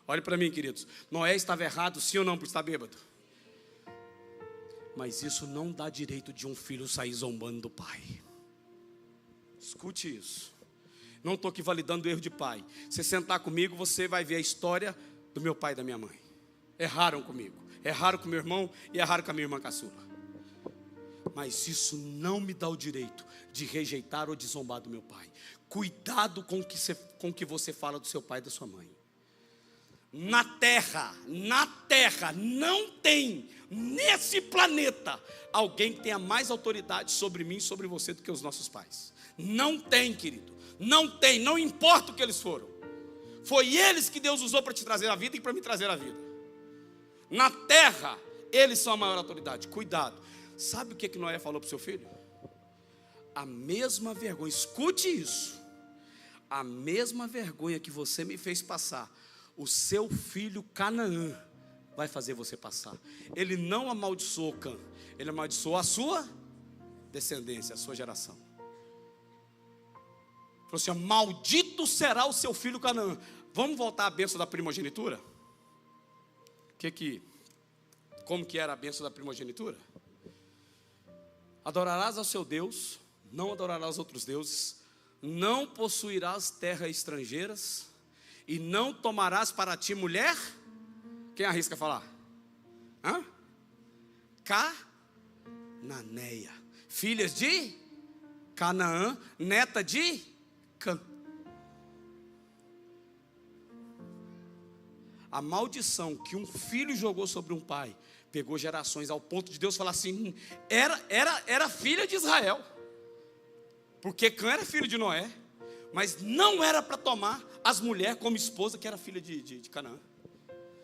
Olhe para mim, queridos. Noé estava errado, sim ou não, por estar bêbado? Mas isso não dá direito de um filho sair zombando do pai. Escute isso. Não estou aqui validando o erro de pai. Se sentar comigo, você vai ver a história do meu pai e da minha mãe. Erraram comigo, erraram com meu irmão e erraram com a minha irmã caçula. mas isso não me dá o direito de rejeitar ou de zombar do meu pai. Cuidado com o que você fala do seu pai e da sua mãe. Na terra, não tem, nesse planeta, alguém que tenha mais autoridade sobre mim e sobre você do que os nossos pais. Não tem, querido, não tem, não importa o que eles foram. Foi eles que Deus usou para te trazer a vida e para me trazer a vida. Na terra, eles são a maior autoridade. Cuidado. Sabe o que Noé falou para o seu filho? A mesma vergonha, escute isso. A mesma vergonha que você me fez passar, o seu filho Canaã vai fazer você passar. Ele não amaldiçoou Cã, ele amaldiçoou a sua descendência, a sua geração. Falou assim: maldito será o seu filho Canaã. Vamos voltar à bênção da primogenitura? Como que era a bênção da primogenitura? Adorarás ao seu Deus, não adorarás outros deuses, não possuirás terras estrangeiras, e não tomarás para ti mulher. Quem arrisca falar? Cananeia, filhas de Canaã, neta de Cã. A maldição que um filho jogou sobre um pai pegou gerações, ao ponto de Deus falar assim: era filha de Israel, porque Cã era filho de Noé, mas não era para tomar as mulheres como esposa, que era filha de Canaã,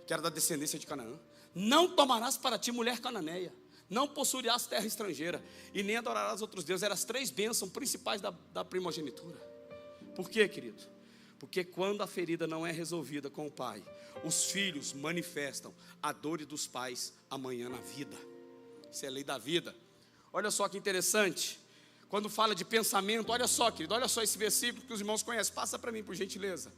que era da descendência de Canaã. Não tomarás para ti mulher cananeia, não possuirás terra estrangeira, e nem adorarás outros deuses. Eram as 3 bênçãos principais da primogenitura. Por quê, querido? Porque quando a ferida não é resolvida com o pai, os filhos manifestam a dor dos pais amanhã na vida. Isso é a lei da vida. Olha só que interessante. Quando fala de pensamento, olha só, querido, olha só esse versículo que os irmãos conhecem. Passa para mim, por gentileza.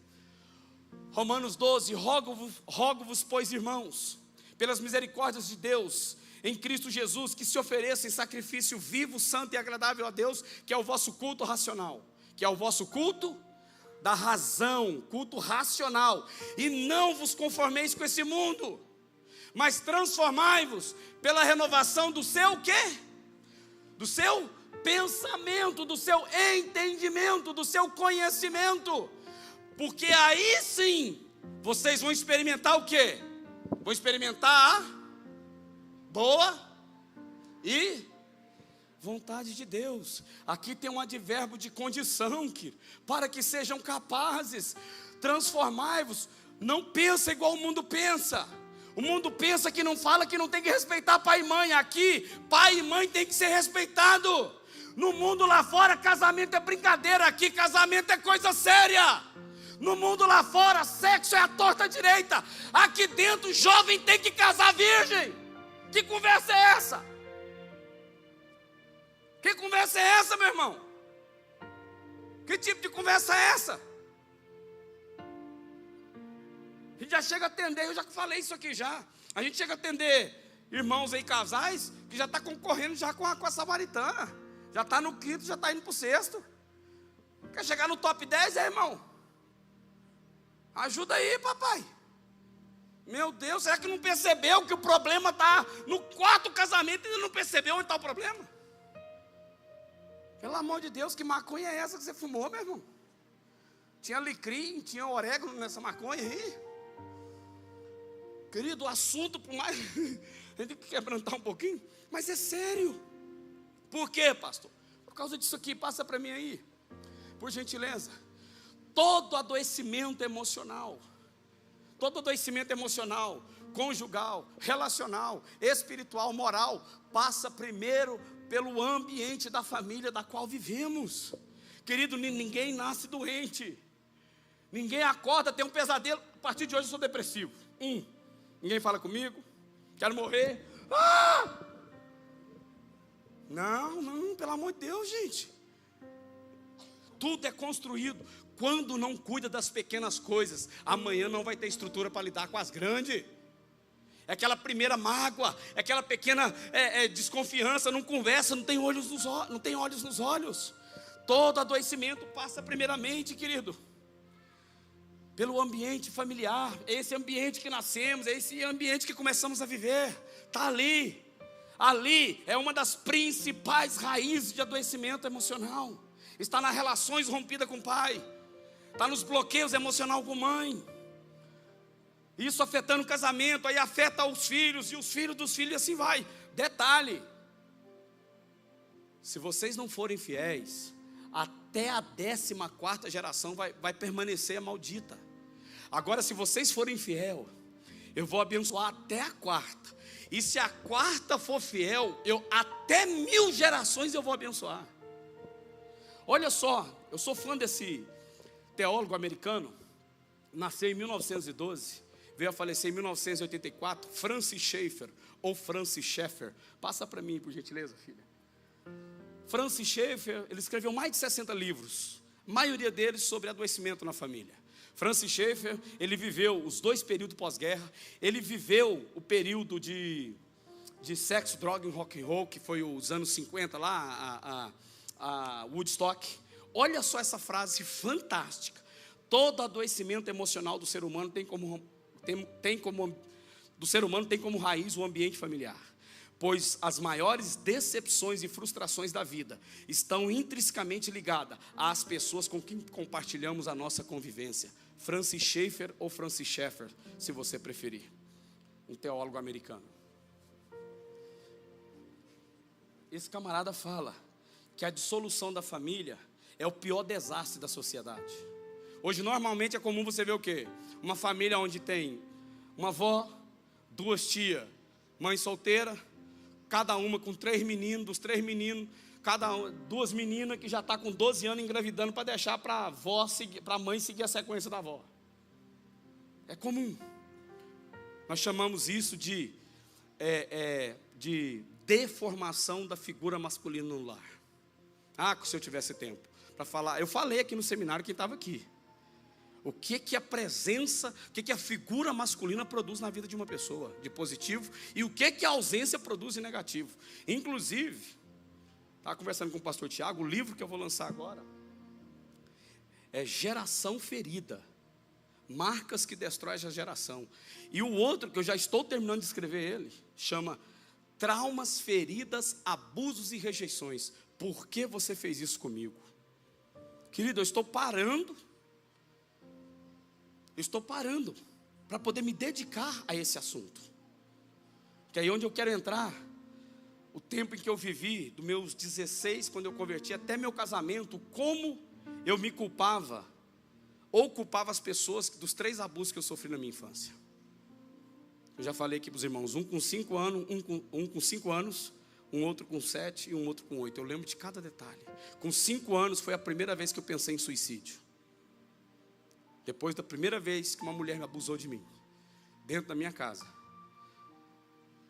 Romanos 12, rogo-vos, pois, irmãos, pelas misericórdias de Deus, em Cristo Jesus, que se ofereça em sacrifício vivo, santo e agradável a Deus, que é o vosso culto racional, que é o vosso culto da razão, culto racional. E não vos conformeis com esse mundo, mas transformai-vos pela renovação do seu quê? Do seu pensamento, do seu entendimento, do seu conhecimento. Porque aí sim, vocês vão experimentar o quê? Vão experimentar a boa e vontade de Deus. Aqui tem um advérbio de condição, para que sejam capazes. Transformai-vos. Não pensa igual o mundo pensa. O mundo pensa que não fala que não tem que respeitar pai e mãe. Aqui, pai e mãe tem que ser respeitado. No mundo lá fora, casamento é brincadeira. Aqui, casamento é coisa séria. No mundo lá fora, sexo é a torta direita. Aqui dentro, jovem tem que casar virgem. Que conversa é essa? Que conversa é essa, meu irmão? Que tipo de conversa é essa? A gente já chega a atender, eu já falei isso aqui já. A gente chega a atender irmãos aí, casais, que já está concorrendo já com a samaritana. Já está no 5º, já está indo para o 6º. Quer chegar no top 10, irmão? Ajuda aí, papai. Meu Deus, será que não percebeu que o problema está no 4º casamento e ainda não percebeu onde está o problema? Pelo amor de Deus, que maconha é essa que você fumou, meu irmão? Tinha alecrim, tinha orégano nessa maconha aí. Querido, o assunto, por mais... a gente tem que quebrantar um pouquinho, mas é sério. Por quê, pastor? Por causa disso aqui, passa para mim aí, por gentileza. Todo adoecimento emocional, conjugal, relacional, espiritual, moral, passa primeiro pelo ambiente da família da qual vivemos. Querido, ninguém nasce doente. Ninguém acorda, tem um pesadelo. A partir de hoje eu sou depressivo. Ninguém fala comigo, quero morrer. Não, pelo amor de Deus, gente. Tudo é construído. Quando não cuida das pequenas coisas, amanhã não vai ter estrutura para lidar com as grandes. É aquela primeira mágoa, é aquela pequena desconfiança, não conversa, não tem olhos nos olhos. Todo adoecimento passa primeiramente, querido, pelo ambiente familiar. É esse ambiente que nascemos, é esse ambiente que começamos a viver. Está ali. Ali é uma das principais raízes de adoecimento emocional. Está nas relações rompidas com o pai, está nos bloqueios emocionais com a mãe. Isso afetando o casamento, aí afeta os filhos, e os filhos dos filhos, e assim vai. Detalhe: se vocês não forem fiéis, até a 14ª geração vai permanecer maldita. Agora, se vocês forem fiel, eu vou abençoar até a 4ª. E se a 4ª for fiel, até 1000 gerações eu vou abençoar. Olha só, eu sou fã desse teólogo americano, nasceu em 1912, veio a falecer em 1984, Francis Schaeffer, ou Francis Schaeffer. Passa para mim, por gentileza, filha. Francis Schaeffer, ele escreveu mais de 60 livros, a maioria deles sobre adoecimento na família. Francis Schaeffer, ele viveu os 2 períodos pós-guerra, ele viveu o período de sexo, droga e rock and roll, que foi os anos 50 lá, a Woodstock. Olha só essa frase fantástica: todo adoecimento emocional do ser humano tem como raiz o ambiente familiar, pois as maiores decepções e frustrações da vida estão intrinsecamente ligadas às pessoas com quem compartilhamos a nossa convivência. Francis Schaeffer ou Francis Schaeffer, se você preferir, um teólogo americano. Esse camarada fala que a dissolução da família é o pior desastre da sociedade. Hoje normalmente é comum você ver o quê? Uma família onde tem uma avó, 2 tias, mãe solteira, cada uma com 3 meninos, dos 3 meninos, 2 meninas que já está com 12 anos engravidando para deixar para a mãe seguir a sequência da avó. É comum. Nós chamamos isso de deformação da figura masculina no lar. Se eu tivesse tempo para falar, eu falei aqui no seminário, quem estava aqui, o que a presença, o que a figura masculina produz na vida de uma pessoa, de positivo, e o que a ausência produz de negativo. Inclusive, estava conversando com o pastor Tiago, o livro que eu vou lançar agora é Geração Ferida, marcas que destroem a geração. E o outro, que eu já estou terminando de escrever ele, chama Traumas, Feridas, Abusos e Rejeições. Por que você fez isso comigo? Querido, eu estou parando para poder me dedicar a esse assunto. Que é aí onde eu quero entrar. O tempo em que eu vivi, dos meus 16, quando eu converti, até meu casamento, como eu me culpava, ou culpava as pessoas dos 3 abusos que eu sofri na minha infância. Eu já falei aqui para os irmãos, um com 5 anos, um com 5 anos, um outro com 7 e um outro com 8. Eu lembro de cada detalhe. Com 5 anos foi a primeira vez que eu pensei em suicídio. Depois da primeira vez que uma mulher me abusou de mim, dentro da minha casa,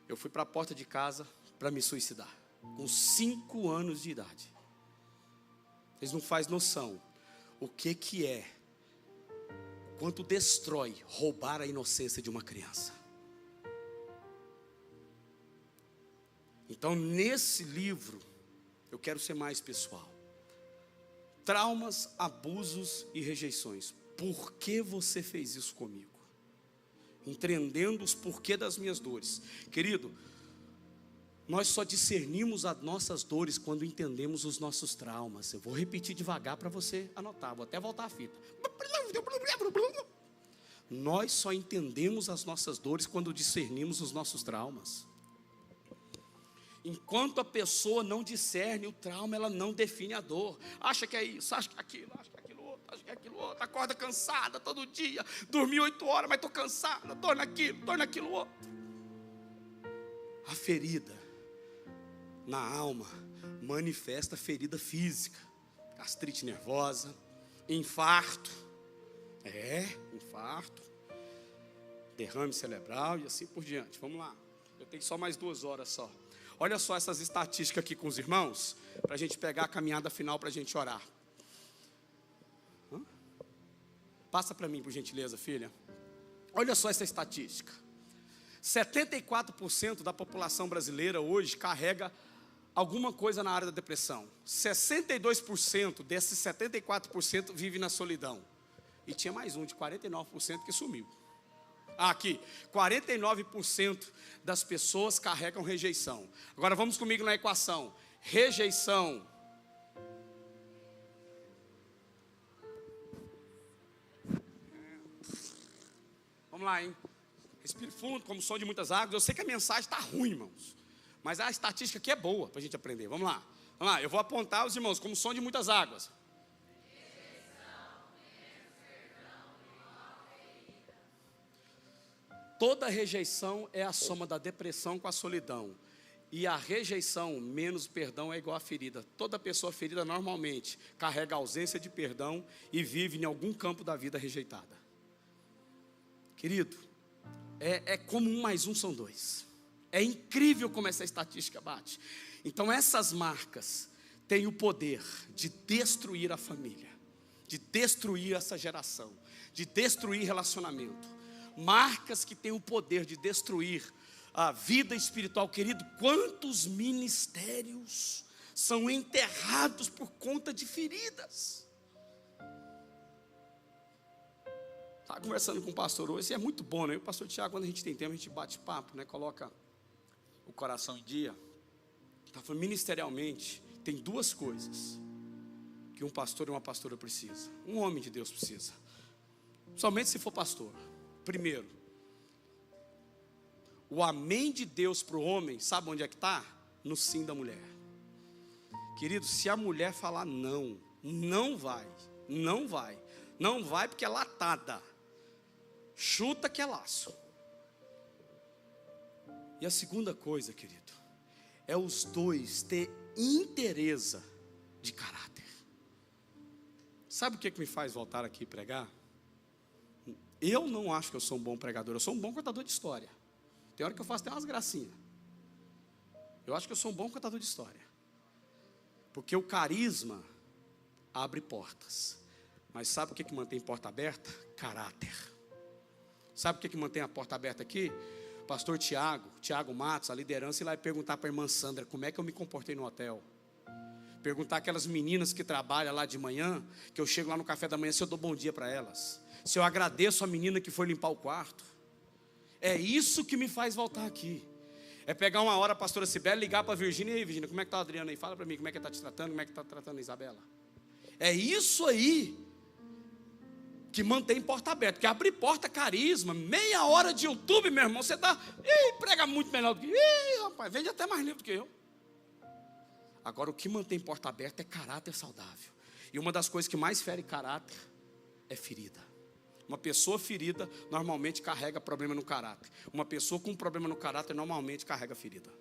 eu fui para a porta de casa para me suicidar, com 5 anos de idade. Eles não fazem noção o que é, quanto destrói roubar a inocência de uma criança. Então, nesse livro, eu quero ser mais pessoal. Traumas, abusos e rejeições. Por que você fez isso comigo? Entendendo os porquê das minhas dores. Querido, nós só discernimos as nossas dores quando entendemos os nossos traumas. Eu vou repetir devagar para você anotar. Vou até voltar a fita. Nós só entendemos as nossas dores quando discernimos os nossos traumas. Enquanto a pessoa não discerne o trauma, ela não define a dor. Acha que é isso, acha que é aquilo, acha que é aquilo outro, acha que é aquilo outro. Acorda cansada todo dia, dormi 8 horas, mas estou cansada, estou naquilo outro. A ferida na alma manifesta ferida física, gastrite nervosa, infarto, derrame cerebral e assim por diante. Vamos lá, eu tenho só mais 2 horas só. Olha só essas estatísticas aqui com os irmãos, para a gente pegar a caminhada final, para a gente orar. Passa para mim, por gentileza, filha. Olha só essa estatística. 74% da população brasileira hoje carrega alguma coisa na área da depressão. 62% desses 74% vive na solidão. E tinha mais um de 49% que sumiu. Aqui, 49% das pessoas carregam rejeição. Agora vamos comigo na equação. Rejeição vamos lá, hein? Respire fundo, como som de muitas águas. Eu sei que a mensagem está ruim, irmãos, mas a estatística aqui é boa para a gente aprender. Vamos lá, eu vou apontar os irmãos como som de muitas águas. Toda rejeição é a soma da depressão com a solidão. E a rejeição menos perdão é igual a ferida. Toda pessoa ferida normalmente carrega a ausência de perdão e vive em algum campo da vida rejeitada. Querido, é como 1 mais 1 são 2. É incrível como essa estatística bate. Então essas marcas têm o poder de destruir a família, de destruir essa geração, de destruir relacionamento. Marcas que têm o poder de destruir a vida espiritual. Querido, quantos ministérios são enterrados por conta de feridas? Estava conversando com o pastor hoje, e é muito bom, né? O pastor Tiago, quando a gente tem tempo, a gente bate papo, né? Coloca o coração em dia. Está falando, ministerialmente, tem 2 coisas que um pastor e uma pastora precisa. Um homem de Deus precisa. Somente se for pastor. Primeiro, o amém de Deus para o homem, sabe onde é que está? No sim da mulher. Querido, se a mulher falar não, não vai, não vai. Não vai porque é latada. Chuta que é laço. E a segunda coisa, querido, é os dois ter inteireza de caráter. Sabe o que me faz voltar aqui e pregar? Eu não acho que eu sou um bom pregador, eu sou um bom contador de história. Tem hora que eu faço até umas gracinhas. Eu acho que eu sou um bom contador de história. Porque o carisma abre portas. Mas sabe o que mantém porta aberta? Caráter. Sabe o que mantém a porta aberta aqui? Pastor Tiago Matos, a liderança, ir lá e perguntar para a irmã Sandra como é que eu me comportei no hotel. Perguntar aquelas meninas que trabalham lá de manhã, que eu chego lá no café da manhã, se eu dou bom dia para elas. Se eu agradeço a menina que foi limpar o quarto. É isso que me faz voltar aqui. É pegar uma hora a pastora Cibele, ligar para a Virgínia. E aí, Virgínia, como é que está a Adriana aí? Fala para mim, como é que está te tratando? Como é que está tratando a Isabela? É isso aí que mantém porta aberta. Porque abrir porta é carisma. Meia hora de YouTube, meu irmão, você está... prega muito melhor do que... rapaz, vende até mais livro do que eu. Agora, o que mantém porta aberta é caráter saudável. E uma das coisas que mais fere caráter é ferida. Uma pessoa ferida normalmente carrega problema no caráter. Uma pessoa com problema no caráter normalmente carrega ferida.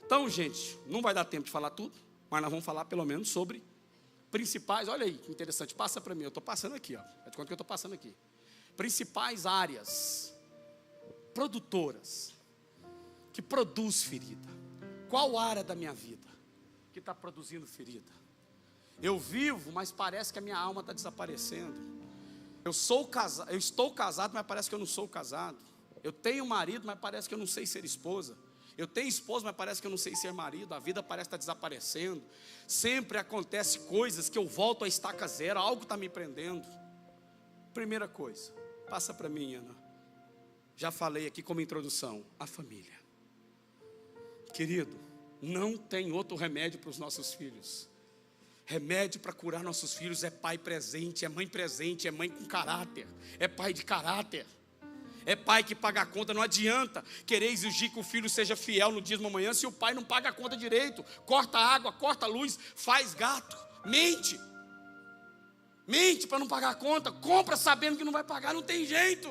Então, gente, não vai dar tempo de falar tudo, mas nós vamos falar pelo menos sobre principais. Olha aí, que interessante, passa para mim, eu estou passando aqui, ó. É de quanto que eu estou passando aqui. Principais áreas produtoras que produz ferida. Qual área da minha vida que está produzindo ferida? Eu vivo, mas parece que a minha alma está desaparecendo. Eu estou casado, mas parece que eu não sou casado. Eu tenho marido, mas parece que eu não sei ser esposa. Eu tenho esposa, mas parece que eu não sei ser marido. A vida parece estar desaparecendo. Sempre acontece coisas que eu volto a estaca zero. Algo está me prendendo. Primeira coisa, passa para mim, Ana. Já falei aqui como introdução, a família. Querido, não tem outro remédio para os nossos filhos. Remédio para curar nossos filhos é pai presente, é mãe presente, é mãe com caráter, é pai de caráter, é pai que paga a conta. Não adianta querer exigir que o filho seja fiel no dia de amanhã se o pai não paga a conta direito, corta a água, corta a luz, faz gato, mente para não pagar a conta, compra sabendo que não vai pagar, não tem jeito.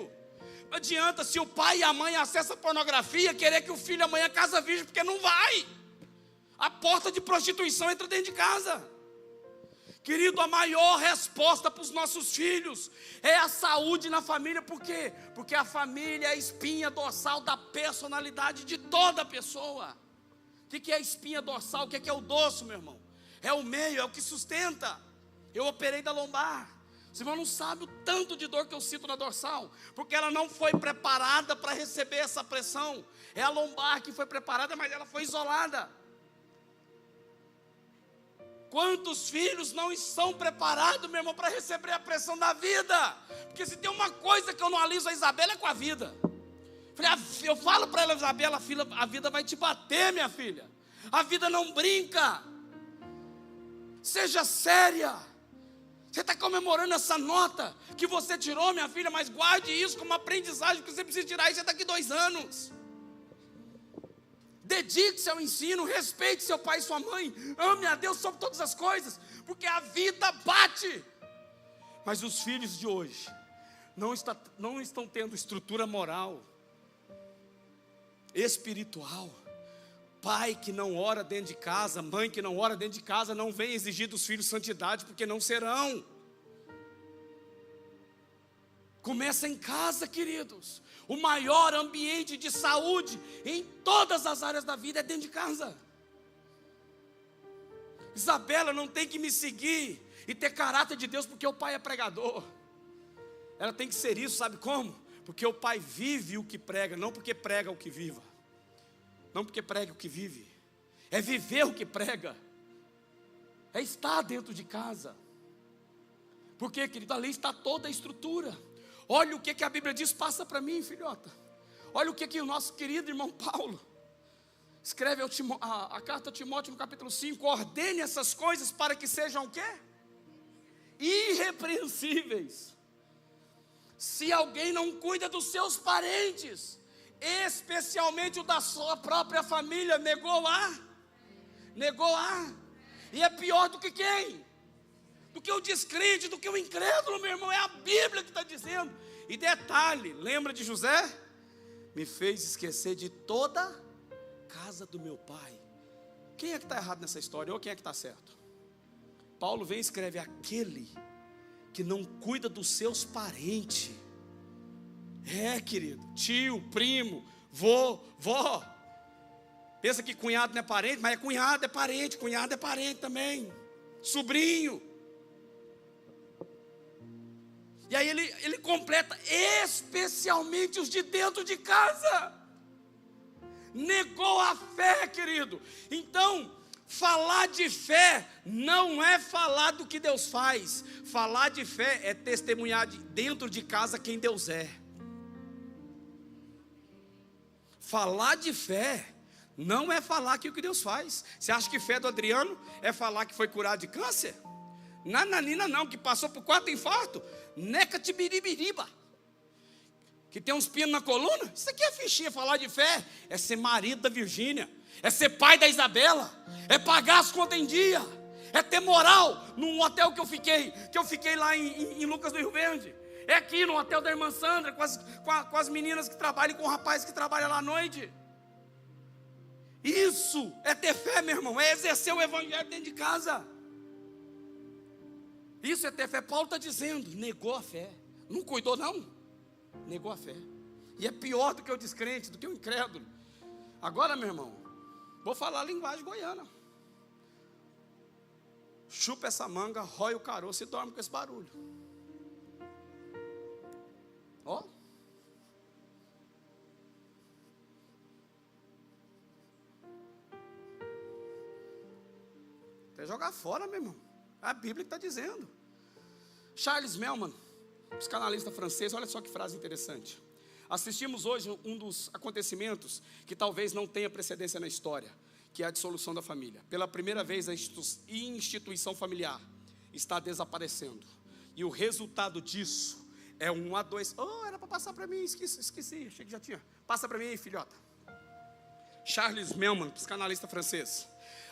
Não adianta se o pai e a mãe acessam a pornografia, querer que o filho amanhã casa virgem, porque não vai. A porta de prostituição entra dentro de casa. Querido, a maior resposta para os nossos filhos é a saúde na família. Por quê? Porque a família é a espinha dorsal da personalidade de toda pessoa. O que é a espinha dorsal? O que é o dorso, meu irmão? É o meio, é o que sustenta. Eu operei da lombar. Os irmãos não sabem o tanto de dor que eu sinto na dorsal, porque ela não foi preparada para receber essa pressão. É a lombar que foi preparada, mas ela foi isolada. Quantos filhos não estão preparados, meu irmão, para receber a pressão da vida? Porque se tem uma coisa que eu não aliso a Isabela é com a vida. Eu falo para ela, Isabela, filha, a vida vai te bater, minha filha. A vida não brinca. Seja séria. Você está comemorando essa nota que você tirou, minha filha, mas guarde isso como aprendizagem, porque você precisa tirar isso daqui 2 anos. Dedique-se ao ensino, respeite seu pai e sua mãe, ame a Deus sobre todas as coisas, porque a vida bate. Mas os filhos de hoje não estão tendo estrutura moral, espiritual. Pai que não ora dentro de casa, mãe que não ora dentro de casa, não vem exigir dos filhos santidade, porque não serão. Começa em casa, queridos. O maior ambiente de saúde em todas as áreas da vida é dentro de casa. Isabela não tem que me seguir e ter caráter de Deus porque o pai é pregador. Ela tem que ser isso, sabe como? Porque o pai vive o que prega, não porque prega o que viva. Não porque prega o que vive. É viver o que prega. É estar dentro de casa. Porque, querido, ali está toda a estrutura. Olha o que a Bíblia diz, passa para mim, filhota. Olha o que o nosso querido irmão Paulo escreve a carta a Timóteo no capítulo 5. Ordene essas coisas para que sejam o quê? Irrepreensíveis. Se alguém não cuida dos seus parentes, especialmente o da sua própria família, negou a. E é pior do que quem? Do que o descrente, do que o incrédulo, meu irmão. É a Bíblia que está dizendo. E detalhe, lembra de José? Me fez esquecer de toda a casa do meu pai. Quem é que está errado nessa história? Ou quem é que está certo? Paulo vem e escreve: aquele que não cuida dos seus parentes. É, querido, tio, primo, vó. Pensa que cunhado não é parente, mas cunhado é parente também. Sobrinho. E aí ele completa, especialmente os de dentro de casa. Negou a fé, querido. Então, falar de fé não é falar do que Deus faz. Falar de fé é testemunhar dentro de casa quem Deus é. Falar de fé não é falar aquilo que Deus faz. Você acha que fé do Adriano é falar que foi curado de câncer? Nananina não, que passou por 4 infartos. Neca tibiribiriba, que tem uns pinos na coluna. Isso aqui é fichinha. Falar de fé é ser marido da Virgínia, é ser pai da Isabela, é pagar as contas em dia, é ter moral num hotel que eu fiquei lá em Lucas do Rio Verde. É aqui no hotel da irmã Sandra, com as meninas que trabalham, com o rapaz que trabalha lá à noite. Isso é ter fé, meu irmão, é exercer o evangelho dentro de casa. Isso é ter fé. Paulo está dizendo, negou a fé. Não cuidou não, negou a fé. E é pior do que o descrente, do que o incrédulo. Agora, meu irmão, vou falar a linguagem goiana. Chupa essa manga, rói o caroço e dorme com esse barulho. Ó. Até jogar fora, meu irmão. É a Bíblia que está dizendo. Charles Melman, psicanalista francês, olha só que frase interessante. Assistimos hoje um dos acontecimentos que talvez não tenha precedência na história, que é a dissolução da família. Pela primeira vez a instituição familiar está desaparecendo. E o resultado disso é um adoecimento. Oh, era para passar para mim, esqueci, achei que já tinha. Passa para mim aí, filhota. Charles Melman, psicanalista francês.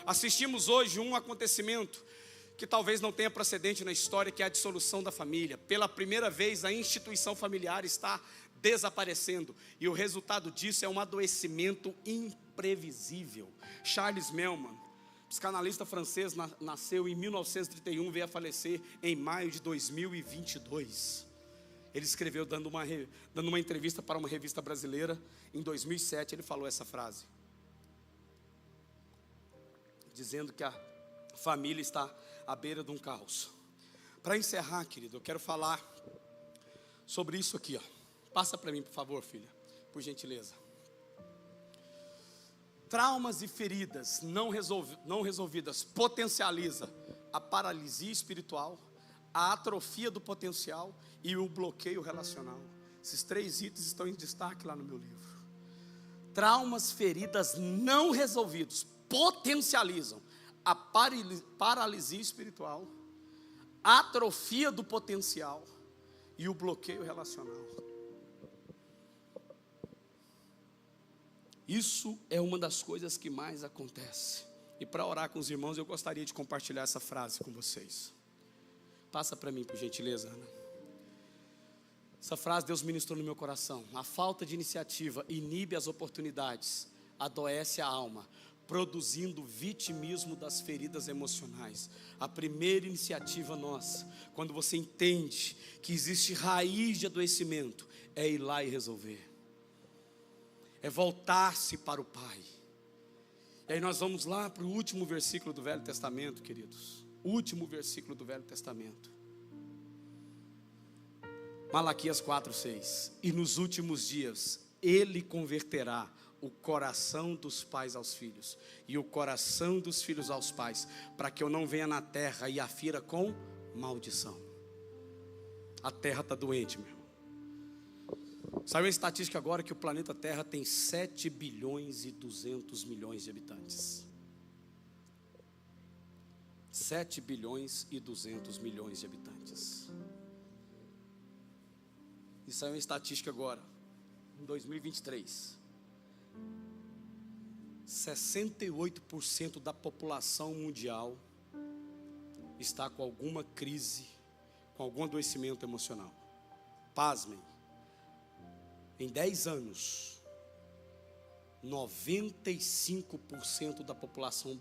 Assistimos hoje um acontecimento que talvez não tenha precedente na história, que é a dissolução da família. Pela primeira vez a instituição familiar está desaparecendo. E o resultado disso é um adoecimento imprevisível. Charles Melman, psicanalista francês, nasceu em 1931, veio a falecer em maio de 2022. Ele escreveu, dando uma entrevista para uma revista brasileira, em 2007, ele falou essa frase, dizendo que a família está à beira de um caos. Para encerrar, querido, eu quero falar sobre isso aqui, ó. Passa para mim, por favor, filha, por gentileza. Traumas e feridas não resolvidas potencializa a paralisia espiritual, a atrofia do potencial e o bloqueio relacional. Esses 3 itens estão em destaque lá no meu livro. Traumas, feridas não resolvidos potencializam a paralisia espiritual, a atrofia do potencial e o bloqueio relacional. Isso é uma das coisas que mais acontece. E para orar com os irmãos, eu gostaria de compartilhar essa frase com vocês. Passa para mim, por gentileza, Ana. Essa frase Deus ministrou no meu coração. A falta de iniciativa inibe as oportunidades, adoece a alma, produzindo vitimismo das feridas emocionais. A primeira iniciativa nossa, quando você entende que existe raiz de adoecimento, é ir lá e resolver. É voltar-se para o Pai. E aí nós vamos lá para o último versículo do Velho Testamento, queridos. Último versículo do Velho Testamento. Malaquias 4:6. E nos últimos dias, Ele converterá o coração dos pais aos filhos, e o coração dos filhos aos pais, para que eu não venha na terra e a fira com maldição. A terra está doente, meu irmão. Saiu a estatística agora que o planeta Terra tem 7 bilhões e 200 milhões de habitantes. 7 bilhões e 200 milhões de habitantes. E saiu uma estatística agora, em 2023. 68% da população mundial está com alguma crise, com algum adoecimento emocional. Pasmem. Em 10 anos, 95% da população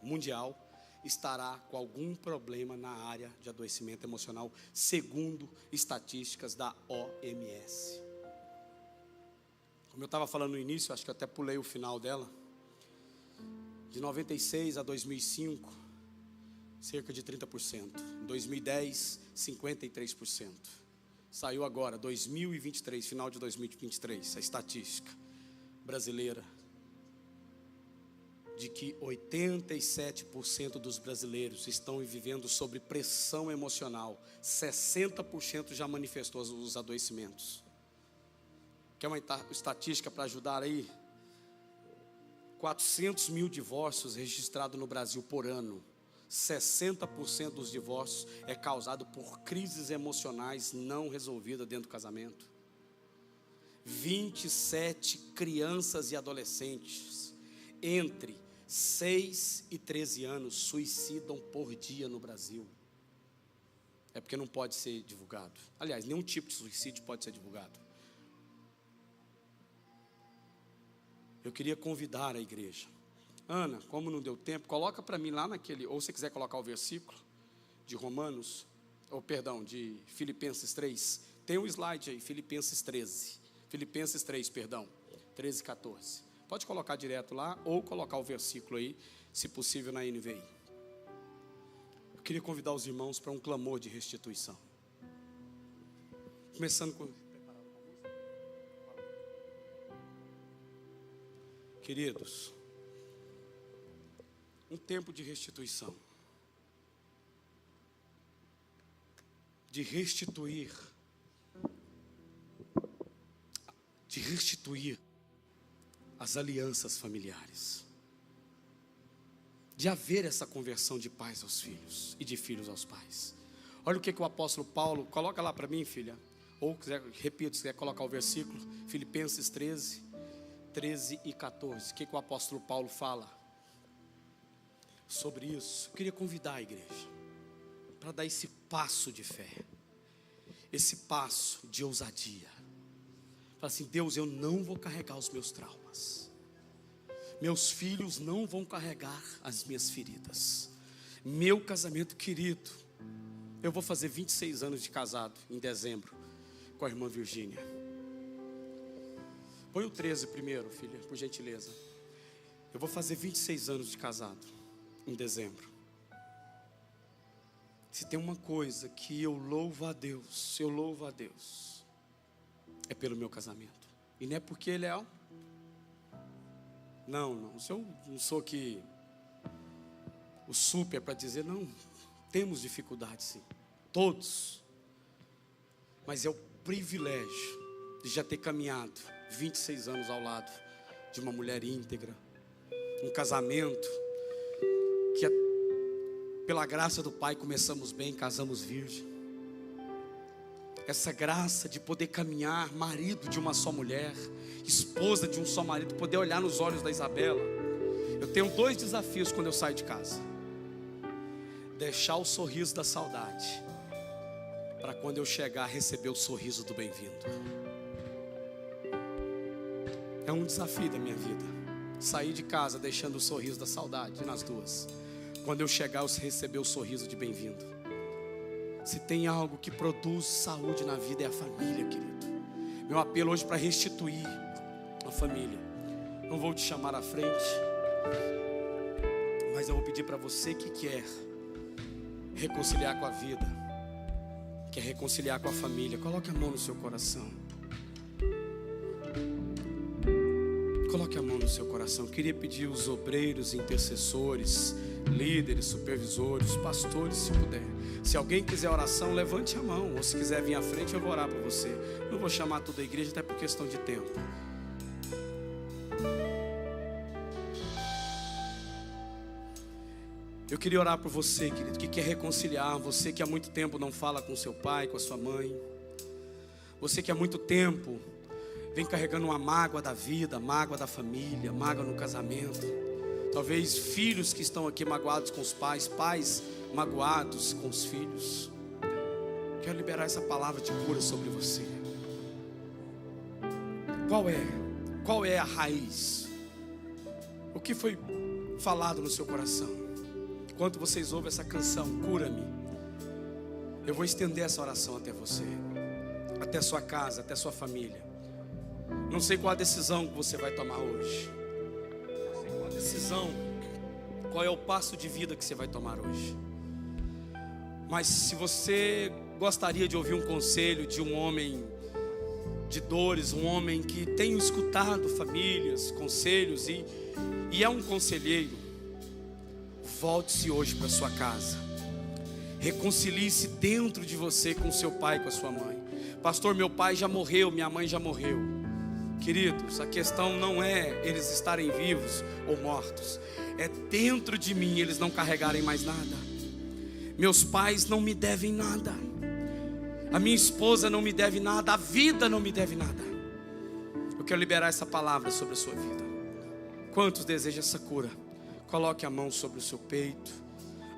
mundial estará com algum problema na área de adoecimento emocional, segundo estatísticas da OMS. Como eu estava falando no início, acho que eu até pulei o final dela. De 96 a 2005, cerca de 30%. Em 2010, 53%. Saiu agora, 2023, final de 2023, a estatística brasileira, de que 87% dos brasileiros estão vivendo sob pressão emocional. 60% já manifestou os adoecimentos. Quer uma estatística para ajudar aí? 400 mil divórcios registrados no Brasil por ano. 60% dos divórcios é causado por crises emocionais não resolvidas dentro do casamento. 27 crianças e adolescentes entre 6 e 13 anos suicidam por dia no Brasil. É porque não pode ser divulgado. Aliás, nenhum tipo de suicídio pode ser divulgado. Eu queria convidar a igreja. Ana, como não deu tempo, coloca para mim lá naquele, ou se quiser colocar o versículo de Romanos, ou perdão, de Filipenses 3. Tem um slide aí, Filipenses 13. Filipenses 3, perdão, 13 e 14. Pode colocar direto lá, ou colocar o versículo aí, se possível na NVI. Eu queria convidar os irmãos para um clamor de restituição. Começando com... Queridos, um tempo de restituição, de restituir as alianças familiares, de haver essa conversão de pais aos filhos e de filhos aos pais. Olha o que o apóstolo Paulo, coloca lá para mim, filha, ou quiser, repito, se quiser colocar o versículo, Filipenses 13 e 14, o que o apóstolo Paulo fala sobre isso? Eu queria convidar a igreja para dar esse passo de fé, esse passo de ousadia. Fala assim: Deus, eu não vou carregar os meus traumas, meus filhos não vão carregar as minhas feridas, meu casamento querido, eu vou fazer 26 anos de casado em dezembro com a irmã Virgínia. Põe o 13 primeiro, filha, por gentileza. Eu vou fazer 26 anos de casado em dezembro. Se tem uma coisa que eu louvo a Deus, é pelo meu casamento. E não é porque ele é... Não, se eu não sou que o super para dizer, não, temos dificuldade sim, todos. Mas é o privilégio de já ter caminhado 26 anos ao lado de uma mulher íntegra, um casamento que pela graça do Pai começamos bem, casamos virgem. Essa graça de poder caminhar, marido de uma só mulher, esposa de um só marido, poder olhar nos olhos da Isabela. Eu tenho 2 desafios quando eu saio de casa: deixar o sorriso da saudade, para quando eu chegar receber o sorriso do bem-vindo. É um desafio da minha vida, sair de casa deixando o sorriso da saudade nas duas. Quando eu chegar, eu receber o sorriso de bem-vindo. Se tem algo que produz saúde na vida, é a família, querido. Meu apelo hoje para restituir a família. Não vou te chamar à frente, mas eu vou pedir para você que quer reconciliar com a vida, quer reconciliar com a família, coloque a mão no seu coração. Coloque a mão no seu coração. Eu queria pedir os obreiros, intercessores, líderes, supervisores, pastores, se puder. Se alguém quiser oração, levante a mão. Ou se quiser vir à frente, eu vou orar por você. Não vou chamar toda a igreja, até por questão de tempo. Eu queria orar por você, querido, que quer reconciliar. Você que há muito tempo não fala com seu pai, com a sua mãe. Você que há muito tempo vem carregando uma mágoa da vida, mágoa da família, mágoa no casamento. Talvez filhos que estão aqui magoados com os pais, pais magoados com os filhos. Quero liberar essa palavra de cura sobre você. Qual é a raiz? O que foi falado no seu coração? Enquanto vocês ouvem essa canção, cura-me, eu vou estender essa oração até você, até sua casa, até sua família. Não sei qual a decisão que você vai tomar hoje. Qual é o passo de vida que você vai tomar hoje. Mas se você gostaria de ouvir um conselho de um homem de dores, um homem que tem escutado famílias, conselhos e é um conselheiro, volte-se hoje para sua casa. Reconcilie-se dentro de você com seu pai, com a sua mãe. Pastor, meu pai já morreu, minha mãe já morreu. Queridos, a questão não é eles estarem vivos ou mortos, é dentro de mim eles não carregarem mais nada. Meus pais não me devem nada, a minha esposa não me deve nada, a vida não me deve nada. Eu quero liberar essa palavra sobre a sua vida. Quantos desejam essa cura? Coloque a mão sobre o seu peito,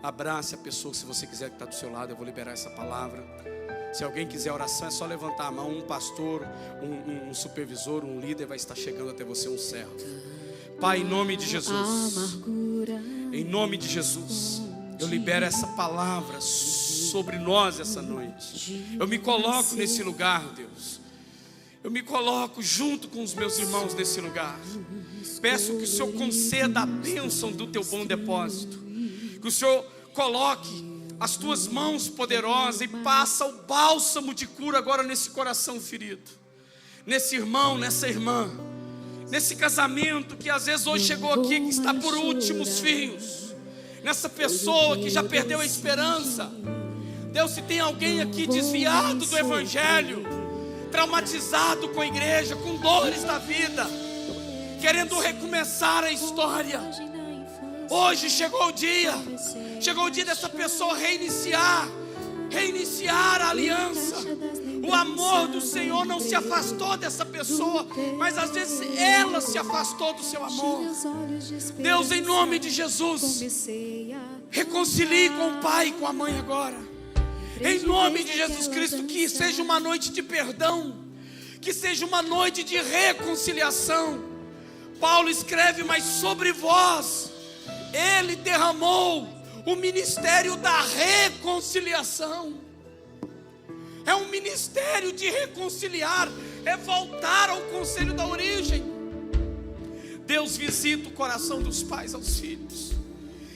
abrace a pessoa, se você quiser, que está do seu lado. Eu vou liberar essa palavra. Se alguém quiser oração, é só levantar a mão. Um pastor, um supervisor, um líder vai estar chegando até você, um servo. Pai, em nome de Jesus, em nome de Jesus, eu libero essa palavra sobre nós essa noite. Eu me coloco nesse lugar, Deus. Eu me coloco junto com os meus irmãos nesse lugar. Peço que o Senhor conceda a bênção do teu bom depósito, que o Senhor coloque as tuas mãos poderosas e passa o bálsamo de cura agora nesse coração ferido, nesse irmão, nessa irmã, nesse casamento que às vezes hoje chegou aqui, que está por últimos fios, nessa pessoa que já perdeu a esperança. Deus, se tem alguém aqui desviado do evangelho, traumatizado com a igreja, com dores da vida, querendo recomeçar a história, hoje chegou o dia dessa pessoa reiniciar a aliança. O amor do Senhor não se afastou dessa pessoa, mas às vezes ela se afastou do seu amor. Deus, em nome de Jesus, reconcilie com o pai e com a mãe agora. Em nome de Jesus Cristo, que seja uma noite de perdão, que seja uma noite de reconciliação. Paulo escreve, mas sobre vós Ele derramou o ministério da reconciliação. É um ministério de reconciliar, é voltar ao conselho da origem. Deus, visita o coração dos pais aos filhos,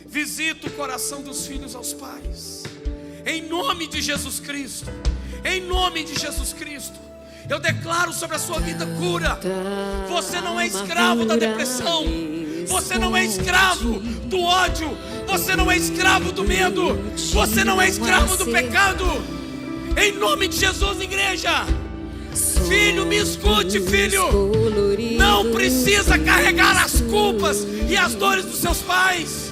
visita o coração dos filhos aos pais. Em nome de Jesus Cristo, em nome de Jesus Cristo, eu declaro sobre a sua vida cura. Você não é escravo da depressão, você não é escravo do ódio, Você não é escravo do medo. Você não é escravo do pecado. Em nome de Jesus, igreja. Filho, me escute, filho. Não precisa carregar as culpas e as dores dos seus pais.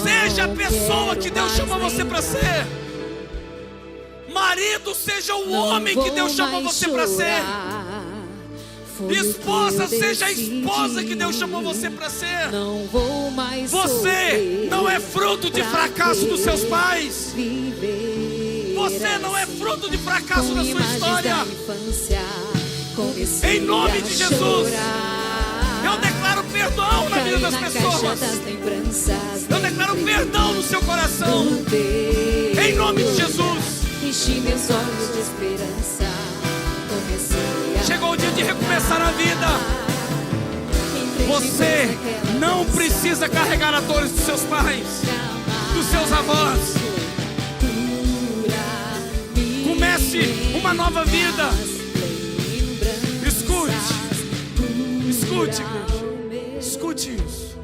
Seja a pessoa que Deus chamou você para ser. Marido, seja o homem que Deus chamou você para ser. Esposa, seja a esposa que Deus chamou você para ser. Você não é fruto de fracasso dos seus pais. Você não é fruto de fracasso da sua história. Em nome de Jesus, eu declaro perdão na vida das pessoas. Eu declaro perdão no seu coração. Em nome de Jesus. Enchi meus olhos de esperança. Chegou o dia de recomeçar a vida. Você não precisa carregar as dores dos seus pais, dos seus avós. Comece uma nova vida. Escute, escute isso.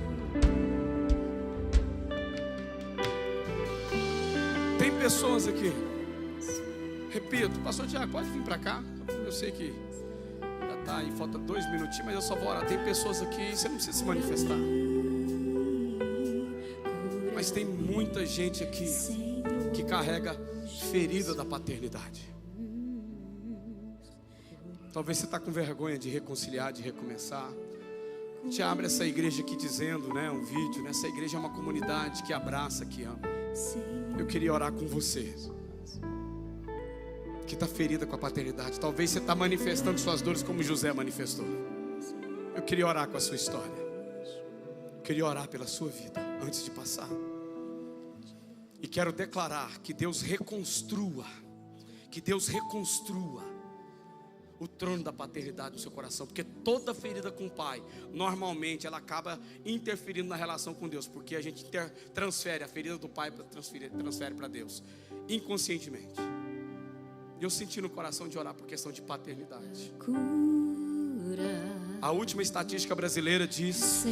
Tem pessoas aqui. Repito, pastor Tiago, pode vir para cá. Eu sei que já está aí, falta 2 minutinhos, mas eu só vou orar. Tem pessoas aqui, você não precisa se manifestar. Mas tem muita gente aqui que carrega ferida da paternidade. Talvez você está com vergonha de reconciliar, de recomeçar. Te abre essa igreja aqui dizendo, né, um vídeo, né, essa igreja é uma comunidade que abraça, que ama. Eu queria orar com você que está ferida com a paternidade. Talvez você está manifestando suas dores como José manifestou. Eu queria orar com a sua história. Eu queria orar pela sua vida antes de passar. E quero declarar que Deus reconstrua o trono da paternidade no seu coração. Porque toda ferida com o pai, normalmente ela acaba interferindo na relação com Deus. Porque a gente transfere a ferida do pai, transfere para Deus, inconscientemente. Eu senti no coração de orar por questão de paternidade. A última estatística brasileira diz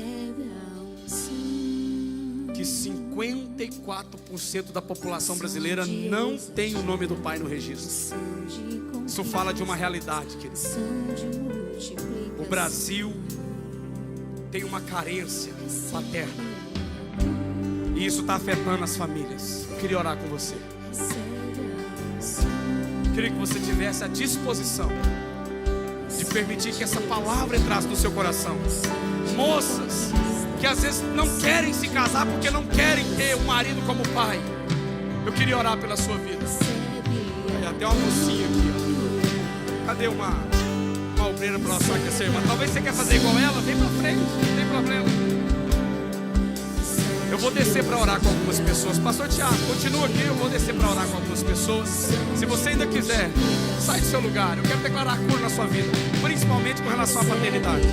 que 54% da população brasileira não tem o nome do pai no registro. Isso fala de uma realidade, querido. O Brasil tem uma carência paterna, e isso está afetando as famílias. Eu queria orar com você. Eu queria que você tivesse a disposição de permitir que essa palavra entrasse no seu coração. Moças que às vezes não querem se casar porque não querem ter um marido como pai, eu queria orar pela sua vida. Tem até uma mocinha aqui, ó. Cadê uma obreira para nossa aquecer, irmã? Talvez você quer fazer igual ela, vem para frente, não tem problema. Eu vou descer para orar com algumas pessoas. Pastor Tiago, continua aqui, eu vou descer para orar com algumas pessoas. Se você ainda quiser, sai do seu lugar. Eu quero declarar cura na sua vida, principalmente com relação à paternidade.